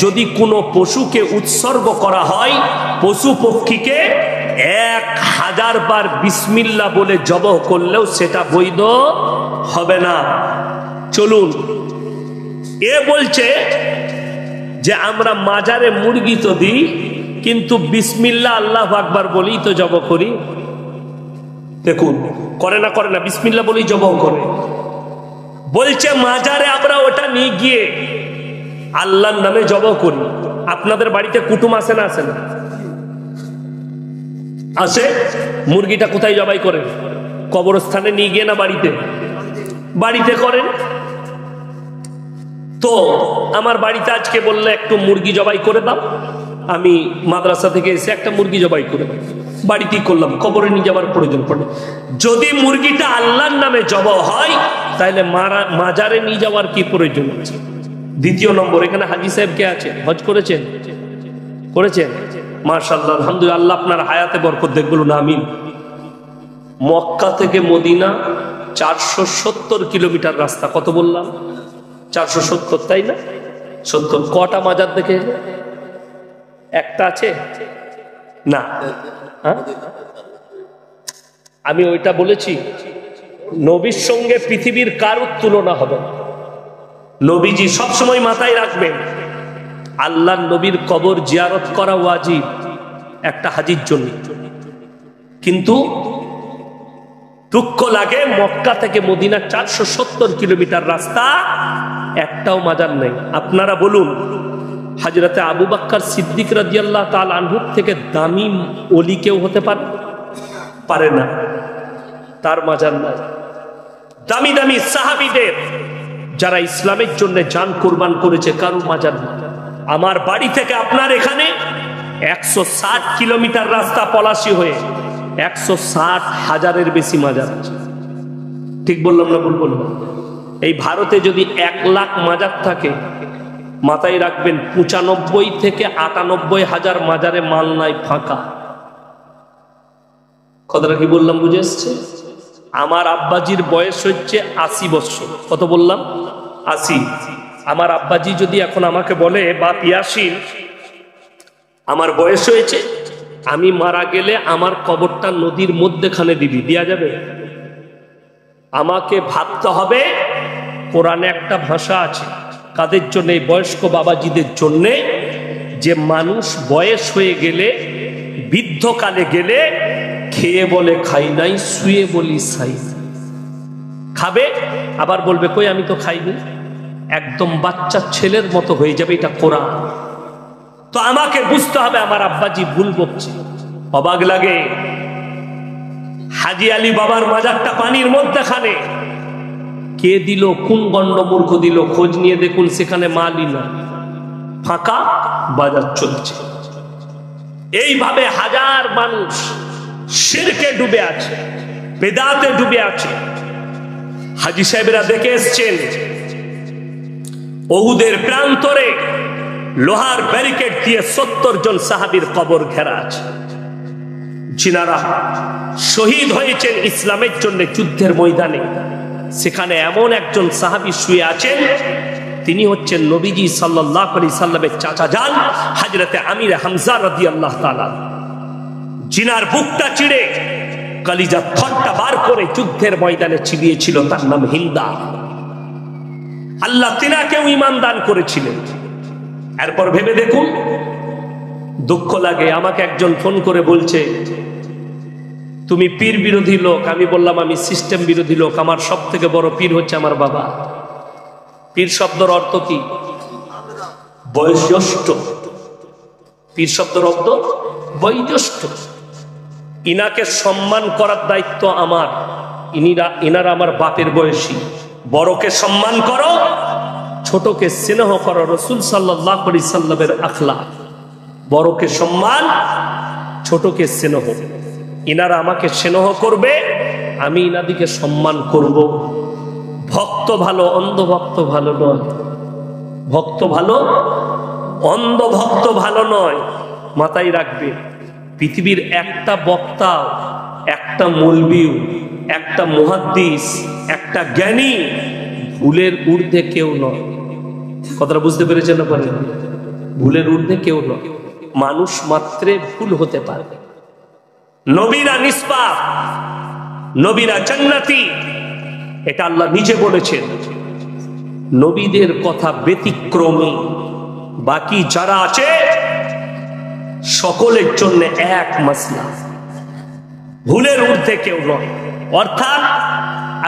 যদি কোনো পশুকে উৎসর্গ করা হয়, পশু পক্ষীকে 1000 বার বিসমিল্লাহ বলে জবাই করলেও সেটা বৈধ হবে না। চলুন, এ বলছে যে আমরা মাজারে মুরগি তো দিই, কিন্তু বিসমিল্লাহ আল্লাহু আকবার বলেই তো জবাই করি। দেখুন, করে না করে না, বিসমিল্লাহ বলেই জবাই করে। বলছে মাজারে আমরা ওটা নিয়ে গিয়ে আল্লাহর নামে জবাই করি। আপনাদের বাড়িতে কুটুম আসে না আসে না? আসে। মুরগিটা কোথায় জবাই করেন? কবরস্থানে নিয়ে গিয়ে না বাড়িতে? বাড়িতে করেন। তো আমার বাড়িতে আজকে বললে একটু মুরগি জবাই করে দাও, আমি মাদ্রাসা থেকে এসে একটা মুরগি জবাই করে দাও, বাড়িতেই করলাম, কবরে নিয়ে যাওয়ার প্রয়োজন পড়ে। যদি মুরগিটা আল্লাহর নামে জবাই হয় তাহলে মাজারে নিয়ে যাওয়ার কি প্রয়োজন আছে? দ্বিতীয় নম্বর, এখানে হাজী সাহেব কে আছে? হজ করেছেন? করেছেন? মাশাআল্লাহ, আলহামদুলিল্লাহ, আল্লাহ আপনার হায়াতে বরকত দেখ, বলুন আমিন। মক্কা থেকে মদিনা 470 কিলোমিটার রাস্তা। কত বললাম? 470, তাই না? 70। কটা মাজার দেখে এলে? একটা আছে না? আমি ওইটা বলেছি, নবীর সঙ্গে পৃথিবীর কারোর তুলনা হবে না। নবীজি সবসময় মাথায় রাখবেন, আল্লাহর নবীর কবর জিয়ারত করা ওয়াজিব একটা হাজির জন্য। কিন্তু দুঃখ লাগে, মক্কা থেকে মদিনা 470 কিলোমিটার রাস্তা, একটাও মাজার নেই। আপনারা বলুন, হযরতে আবু বকর সিদ্দিক রাদিয়াল্লাহু তাআলা আনহু থেকে দামি ওলি কেউ হতে পারে না, তার মাজার নাই। দামি দামি সাহাবীদের যারা ইসলামের জন্য জান কুরবান করেছে, কারো মাজার নাই। আমার বাড়ি থেকে আপনার এখানে 160 কিলোমিটার রাস্তা পলাশী হয়ে 160,000-এর বেশি মাজার আছে। ঠিক বললাম না? ভুল বললাম? এই ভারতে যদি 1 লাখ মাজার থাকে, মাথায় রাখবেন 95 থেকে 98 হাজার মাজারে মাল নাই, ফাঁকা। কথাটা কি বললাম বুঝে এসছে? আমার আব্বাজির বয়স হচ্ছে 80 বছর। কত বললাম? 80। আমার আব্বাজি যদি এখন আমাকে বলে, বাপ ইয়াসিন আমার বয়স হয়েছে, আমি মারা গেলে আমার কবরটা নদীর মধ্যেখানে দিবি, দেয়া যাবে? আমাকে ভাবতে হবে, কোরআনে একটা ভাষা আছে কাদের জন্য? এই বয়স্ক বাবাজিদের জন্যে, যে মানুষ বয়স হয়ে গেলে, বৃদ্ধকালে গেলে, খেয়ে বলে খাই নাই, শুয়ে বলি সাই। খাবে আবার বলবে কই আমি তো খাইনি, একদম বাচ্চা ছেলের মতো হয়ে যাবে। এটা কোরআন। তো আমাকে বুঝতে হবে আমার আব্বাজি ভুল বকছে। অবাক লাগে, হাজী আলী বাবার মাজারটা পানির মধ্যখানে, কে দিল? কোন গণ্ড মূর্খ দিল? খোঁজ নিয়ে দেখুন, সেখানে মালই না, ফাঁকা, বাজার চলছে। এইভাবে হাজার মানুষ শিরকে ডুবে আছে, বেদাতে ডুবে আছে। হাজী সাহেবরা দেখে এসছেন, উহুদের প্রান্তরে লোহার ব্যারিকেড দিয়ে 70 জন সাহাবীর কবর ঘেরা আছে, যিনারা শহীদ হয়েছেন ইসলামের জন্য যুদ্ধের ময়দানে। সেখানে এমন একজন সাহাবী শুয়ে আছেন, তিনি হচ্ছেন নবীজি সাল্লাল্লাহু আলাইহি সাল্লামের চাচা যান হযরতে আমির হামজা রাদিয়াল্লাহু তাআলা, যিনার বুকটা চিড়ে কলিজা থরটা বার করে যুদ্ধের ময়দানে চিবিয়েছিল, তার নাম হিন্দা। আল্লাহ তিনাকেও ঈমান দান করেছিলেন। এরপর ভেবে দেখুন, দুঃখ লাগে। আমাকে একজন ফোন করে বলছে, তুমি পীর বিরোধী লোক। আমি বললাম আমি সিস্টেম বিরোধী লোক। আমার সব থেকে বড় পীর হচ্ছে আমার বাবা। পীর শব্দের অর্থ কি? বয়োজ্যেষ্ঠ। পীর শব্দের অর্থ বয়োজ্যেষ্ঠ। ইনাকে সম্মান করার দায়িত্ব আমার। ইনারা আমার বাপের বয়সী। বড়কে সম্মান করো, ছোটকে স্নেহ করো। রাসূল সাল্লাল্লাহু আলাইহি সাল্লামের আখলাক, বড়কে সম্মান, ছোটকে স্নেহ। ইনারা আমাকে স্নেহ করবে, আমি ইনাদিকে সম্মান করব। ভক্ত ভালো, অন্ধ ভক্ত ভালো নয়। ভক্ত ভালো, অন্ধ ভক্ত ভালো নয়। মাথায় রাখবে, পৃথিবীর একটা বক্তা, একটা মৌলবী, একটা মুহাদ্দিস, একটা জ্ঞানী ভুলের ঊর্ধ্বে কেউ নয়। কথাটা বুঝতে পেরেছেন না? পারেন? ভুলের ঊর্ধ্বে কেউ নয়। মানুষ মাত্রে ভুল হতে পারে। নবীরা নিষ্পাপ, নবীরা জান্নাতি, এটা আল্লাহ নিজে বলেছেন। নবীদের কথা ব্যতিক্রমী, বাকি যারা আছে সকলের জন্য এক মাসলা, ভুলের ঊর্ধ্বে কেউ নয়। অর্থাৎ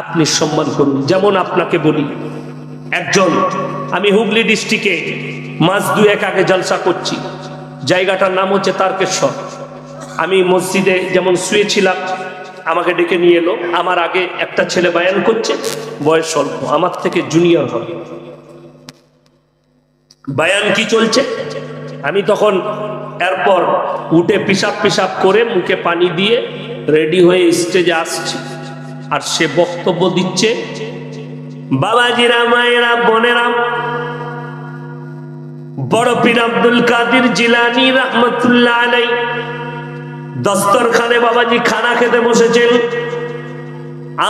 আপনি সম্মান করুন। যেমন আপনাকে বলি, একজন আমি হুগলি ডিস্ট্রিক্টে মাস দুয়েক আগে জলসা করছি, জায়গাটার নাম হচ্ছে তারকেশ্বর। আমি মসজিদে যেমন শুয়েছিলাম, আমাকে ডেকে নিয়ে এলো। আমার আগে একটা ছেলে বায়ান করছে, বয়স স্বল্প, আমার থেকে জুনিয়র হবে। বায়ান কি চলছে, আমি তখন এরপর উঠে পিসাব করে মুখে পানি দিয়ে রেডি হয়ে স্টেজে আসছি, আর সে বক্তব্য দিচ্ছে, বাবাজিরা, মায়েরা, বোনেরা, বড় পীর আব্দুল কাদের জিলানী রাহমাতুল্লাহ আলাইহি দস্তরখানে বাবাজি খানা খেতে বসেছেন,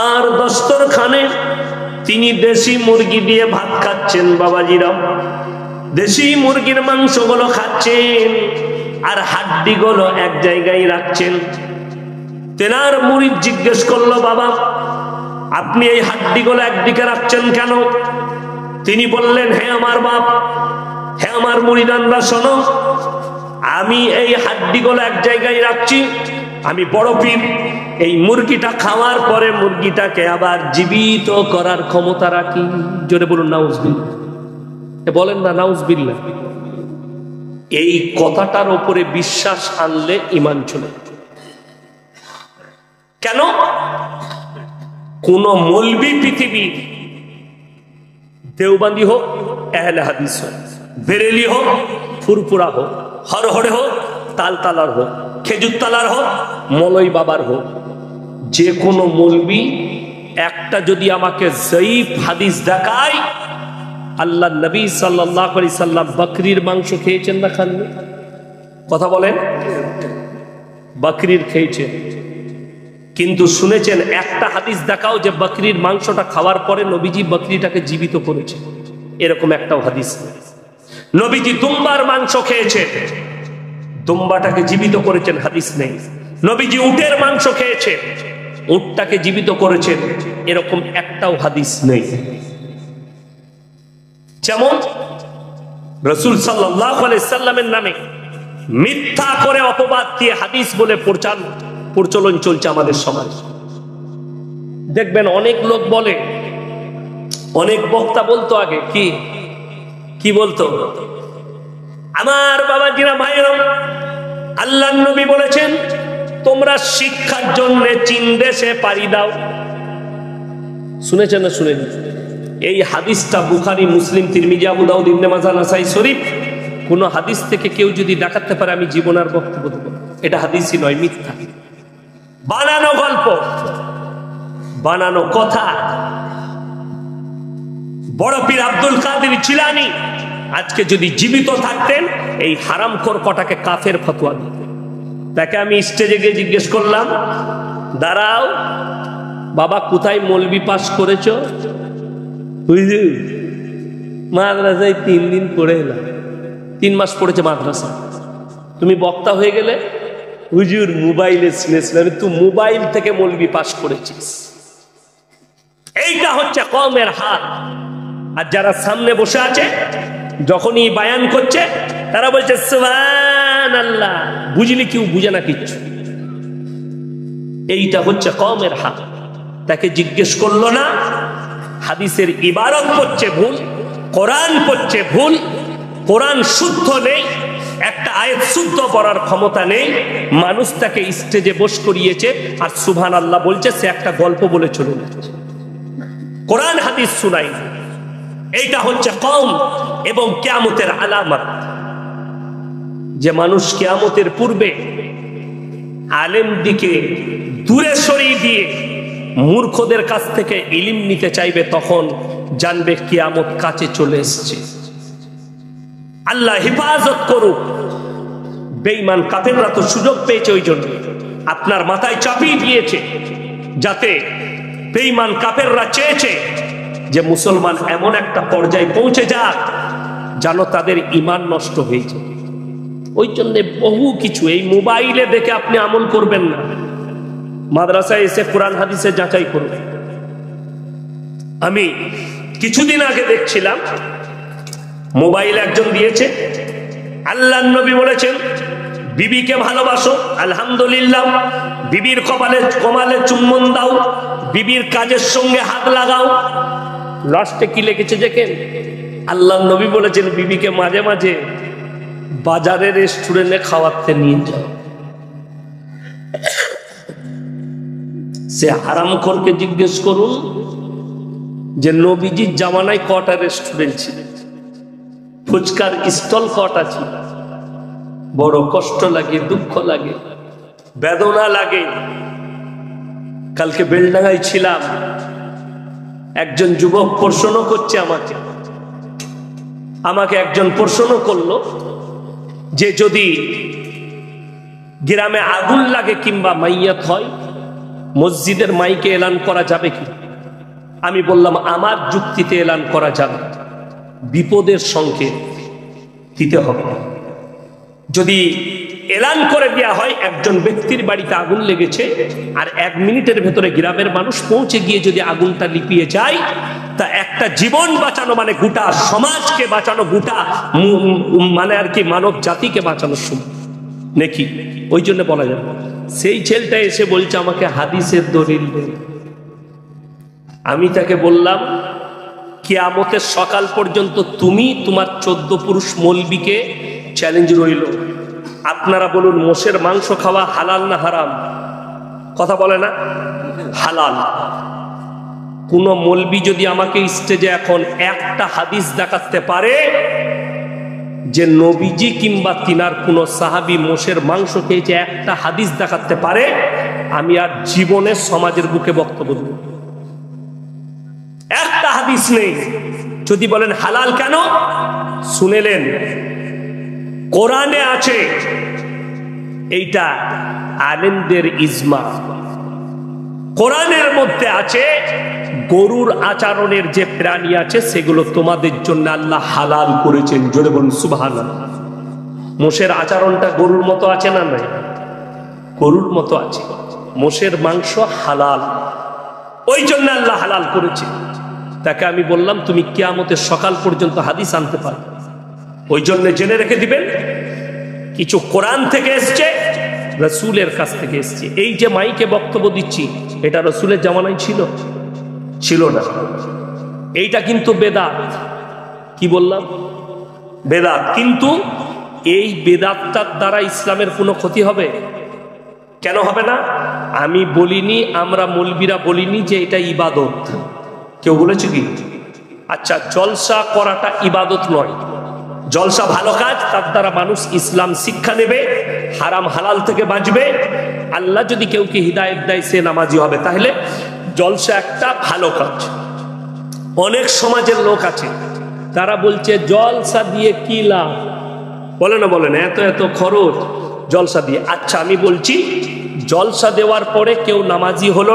আর দস্তরখানে তিনি দেশি মুরগি দিয়ে ভাত খাচ্ছেন। বাবাজিরা, দেশি মুরগির মাংসগুলো খাচ্ছেন আর হাড্ডিগুলো এক জায়গায় রাখছেন। তেনার মুরিদ জিজ্ঞেস করলো, বাবা আপনি এই হাড্ডিগুলো একদিকে রাখছেন কেন? তিনি বললেন, হে আমার বাপ, হে আমার মুরিদানরা, শোনো, আমি এই হাড্ডিগুলো এক জায়গায় রাখছি, আমি বড় পীর এই মুরগিটা খাওয়ার পরে মুরগিটাকে আবার জীবিত করার ক্ষমতা রাখি। জোরে বলুন নাউজুবিল্লাহ। বলেন না নাউজুবিল্লাহ। এই কথাটার উপরে বিশ্বাস আনলে ঈমান চলে। কেন? কোন মৌলবি পৃথিবীর, দেওবন্দি হোক, আহলে হাদিস হোক, বেরেলি হোক, ফুরফুরা হোক, হরহরে হোক, তালতালার হোক, খেজুর তালার হোক, মলয় বাবার হোক, যে কোনো মৌলবি একটা যদি আমাকে জয়ীফ হাদিস দেখায়, আল্লাহ নবী সাল্লাল্লাহু আলাইহি সাল্লাম বকরির মাংস খেয়েছেন না খাননি? কথা বলেন, বকরির খেয়েছেন, কিন্তু শুনেছেন একটা হাদিস দেখাও যে বকরির মাংসটা খাওয়ার পরে নবীজি বকরিটাকে জীবিত করেছে? এরকম একটাও হাদিস নেই। নবীজি দুম্বার মাংস খেয়েছেন, দুম্বাটাকে জীবিত করেছেন, হাদিস নেই। নবীজি উটের মাংস খেয়েছেন, উটটাকে জীবিত করেছেন, এরকম একটাও হাদিস নেই। যেমন রাসূল সাল্লাল্লাহু আলাইহি সাল্লামের নামে মিথ্যা করে অপবাদ দিয়ে হাদিস বলে প্রচলন চলছে আমাদের সমাজ। দেখবেন অনেক লোক বলে, অনেক বক্তা বলতো আগে, কি বলতো, আমার বাবাজিরা, ভাইরা, আল্লাহর নবী বলেছেন তোমরা শিক্ষার জন্য চীন দেশে পাড়ি দাও। শুনেছেন না শুনেন? এই হাদিসটা বুখারী, মুসলিম, তিরমিজি, আবু দাউদ, ইবনে মাজাহ, নাসাই শরীফ, কোন হাদিস থেকে কেউ যদি দেখাতে পারে আমি জীবন আর বক্তব্য দেব, এটা হাদিসই নয়, মিথ্যা, বানানো গল্প, বানানো কথা। বড় পীর আব্দুল কাদের জিলানী আজকে যদি জীবিত থাকতেন এই হারামখোর কটাকে কাফের ফতোয়া দিতেন। তাকে আমি স্টেজে গিয়ে জিজ্ঞেস করলাম, দাঁড়াও বাবা, কোথায় মৌলবি পাস করেছ? হুজুর মাদ্রাসায় 3 দিন পড়ে এলাম। 3 মাস পড়েছে মাদ্রাসা, তুমি বক্তা হয়ে গেলে? হুজুর মোবাইলে শুনেছিলাম। তুই মোবাইল থেকে মৌলবি পাস করেছিস? এইটা হচ্ছে কওমের হাল। আর যারা সামনে বসে আছে, যখনই বায়ান করছে তারা বলছে সুবহানাল্লাহ, বুঝলি কেউ বুঝে না কিচ্ছু। এইটা হচ্ছে কওমের হাল। তাকে জিজ্ঞেস করলো না, হাদিসের ইবারত পড়ছে ভুল, কোরআন পড়ছে ভুল, কোরআন শুদ্ধ নেই, একটা আয়াত শুদ্ধ পড়ার ক্ষমতা নেই, মানুষ তাকে স্টেজে বস করিয়েছে আর সুবহানাল্লাহ বলছে, সে একটা গল্প বলে চলে যাচ্ছে, কোরআন হাদিস শুনাই। এইটা হচ্ছে কওম এবং কিয়ামতের আলামত, যে মানুষ কিয়ামতের পূর্বে আলেম দিকে দূরে সরিয়ে দিয়ে মূর্খদের কাছ থেকে ইলম নিতে চাইবে, তখন জানবে কিয়ামত কাছে চলে এসেছে। আল্লাহ হেফাজত করুক। বেঈমান কাফেররা তো সুযোগ পেয়েছে, ওই জন্য আপনার মাথায় চাপিয়ে দিয়েছে, যাতে বেঈমান কাফেররা চেয়েছে যে মুসলমান এমন একটা পর্যায়ে পৌঁছে যাক যেন তাদের ঈমান নষ্ট হয়ে যায়। ওই জন্য বহু কিছু এই মোবাইলে দেখে আপনি আমল করবেন না, মাদ্রাসায় এসে কোরআন হাদিসে যাচাই করবেন। আমি কিছুদিন আগে দেখছিলাম, মোবাইল একজন দিয়েছে, আল্লাহর নবী বলেছেন বিবিকে ভালোবাসো, আলহামদুলিল্লাহ, বিবির কপালে চুম্বন দাও, বিবির কাজের সঙ্গে হাত লাগাও। লাস্টে কি লিখেছে দেখেন, আল্লাহ নবী বলেছেন বিবিকে মাঝে মাঝে বাজারে রেস্টুরেন্টে খাওয়াতে নিয়ে যাও। সে হারামখোরকে জিজ্ঞেস করুন যে নবীজির জামানায় কটা রেস্টুরেন্ট ছিল, ফুচকার স্টল কটা ছিল। বড় কষ্ট লাগে, দুঃখ লাগে, বেদনা লাগে। কালকে বেলডাঙ্গায় ছিলাম, একজন যুবক প্রশ্ন করছে আমাকে একজন প্রশ্ন করলো যে যদি গ্রামে আগুন লাগে কিংবা মাইয়াত হয়, মসজিদের মাইকে এলান করা যাবে কি? আমি বললাম আমার যুক্তিতে এলান করা যাবে, বিপদের সংকেত দিতে হবে। যদি এলান করে দেওয়া হয় একজন ব্যক্তির বাড়িতে আগুন লেগেছে, আর 1 মিনিটের ভেতরে গ্রামের মানুষ পৌঁছে গিয়ে যদি আগুনটা লিপিয়ে যায়, তা একটা জীবন বাঁচানো মানে গোটা সমাজকে বাঁচানো, গোটা মানে আর কি মানব জাতিকে বাঁচানোর সময় নাকি। ওই জন্য বলা যাবে। সেই ছেলেটা এসে বলছে আমাকে হাদিসের দলিল দেন। আমি তাকে বললাম কিয়ামতের সকাল পর্যন্ত তুমি তোমার 14 পুরুষ মৌলবীকে চ্যালেঞ্জ রইল, আপনারা বলুন মোষের মাংস খাওয়া হালাল না হারাম? কথা বলে না হালাল। কোন মৌলবী যদি আমাকে স্টেজে এখন একটা হাদিস দেখাতে পারে যে নবীজি কিংবা তিনার কোন সাহাবী মোষের মাংস খেয়েছে, একটা হাদিস দেখাতে পারে, আমি আর জীবনে সমাজের বুকে বক্তব্য দেব। একটা হাদিস নেই। যদি বলেন হালাল কেন, শুনেলেন কোরআনে আছে, এইটা আলেমদের ইজমা। কোরআনের মধ্যে আছে গরুর আচরণের যে প্রাণী আছে সেগুলো তোমাদের জন্য আল্লাহ হালাল করেছেন। জোরে বলুন সুবহানাল্লাহ। মোষের আচরণটা গরুর মতো আছে না? নাই, গরুর মতো আছে। মোষের মাংস হালাল, ওই জন্য আল্লাহ হালাল করেছে। তাকে আমি বললাম তুমি কিয়ামতের সকাল পর্যন্ত হাদিস আনতে পারবে। ওই জন্য জেনে রেখে দিবেন, কিছু কোরআন থেকে এসছে, রাসূলের কাছ থেকে এসছে। এই যে মাইকে বক্তব্য দিচ্ছি, এটা রাসূলের জামানায় ছিল না। এইটা কিন্তু বেদাত। কি বললাম? বেদাত। কিন্তু এই বেদাতটার দ্বারা ইসলামের কোনো ক্ষতি হবে? কেন হবে না? আমি বলিনি, আমরা মৌলবীরা বলিনি যে এটা ইবাদত। কেউ বলেছে কি? আচ্ছা, জলসা করাটা ইবাদত নয়। জলসা ভালো কাজ, তার দ্বারা মানুষ ইসলাম শিক্ষা নেবে, হারাম হালাল থেকে বাঁচবে। আল্লাহ যদি কেউকে হিদায়েত দেয় সে নামাজি হবে। তাহলে জলসা একটা ভালো কাজ। অনেক সমাজের লোক আছে তারা বলছে জলসা দিয়ে কি লাভ? বলে না এত এত খরচ জলসা দিয়ে। আচ্ছা আমি বলছি, জলসা দেওয়ার পরে কেউ নামাজি হলো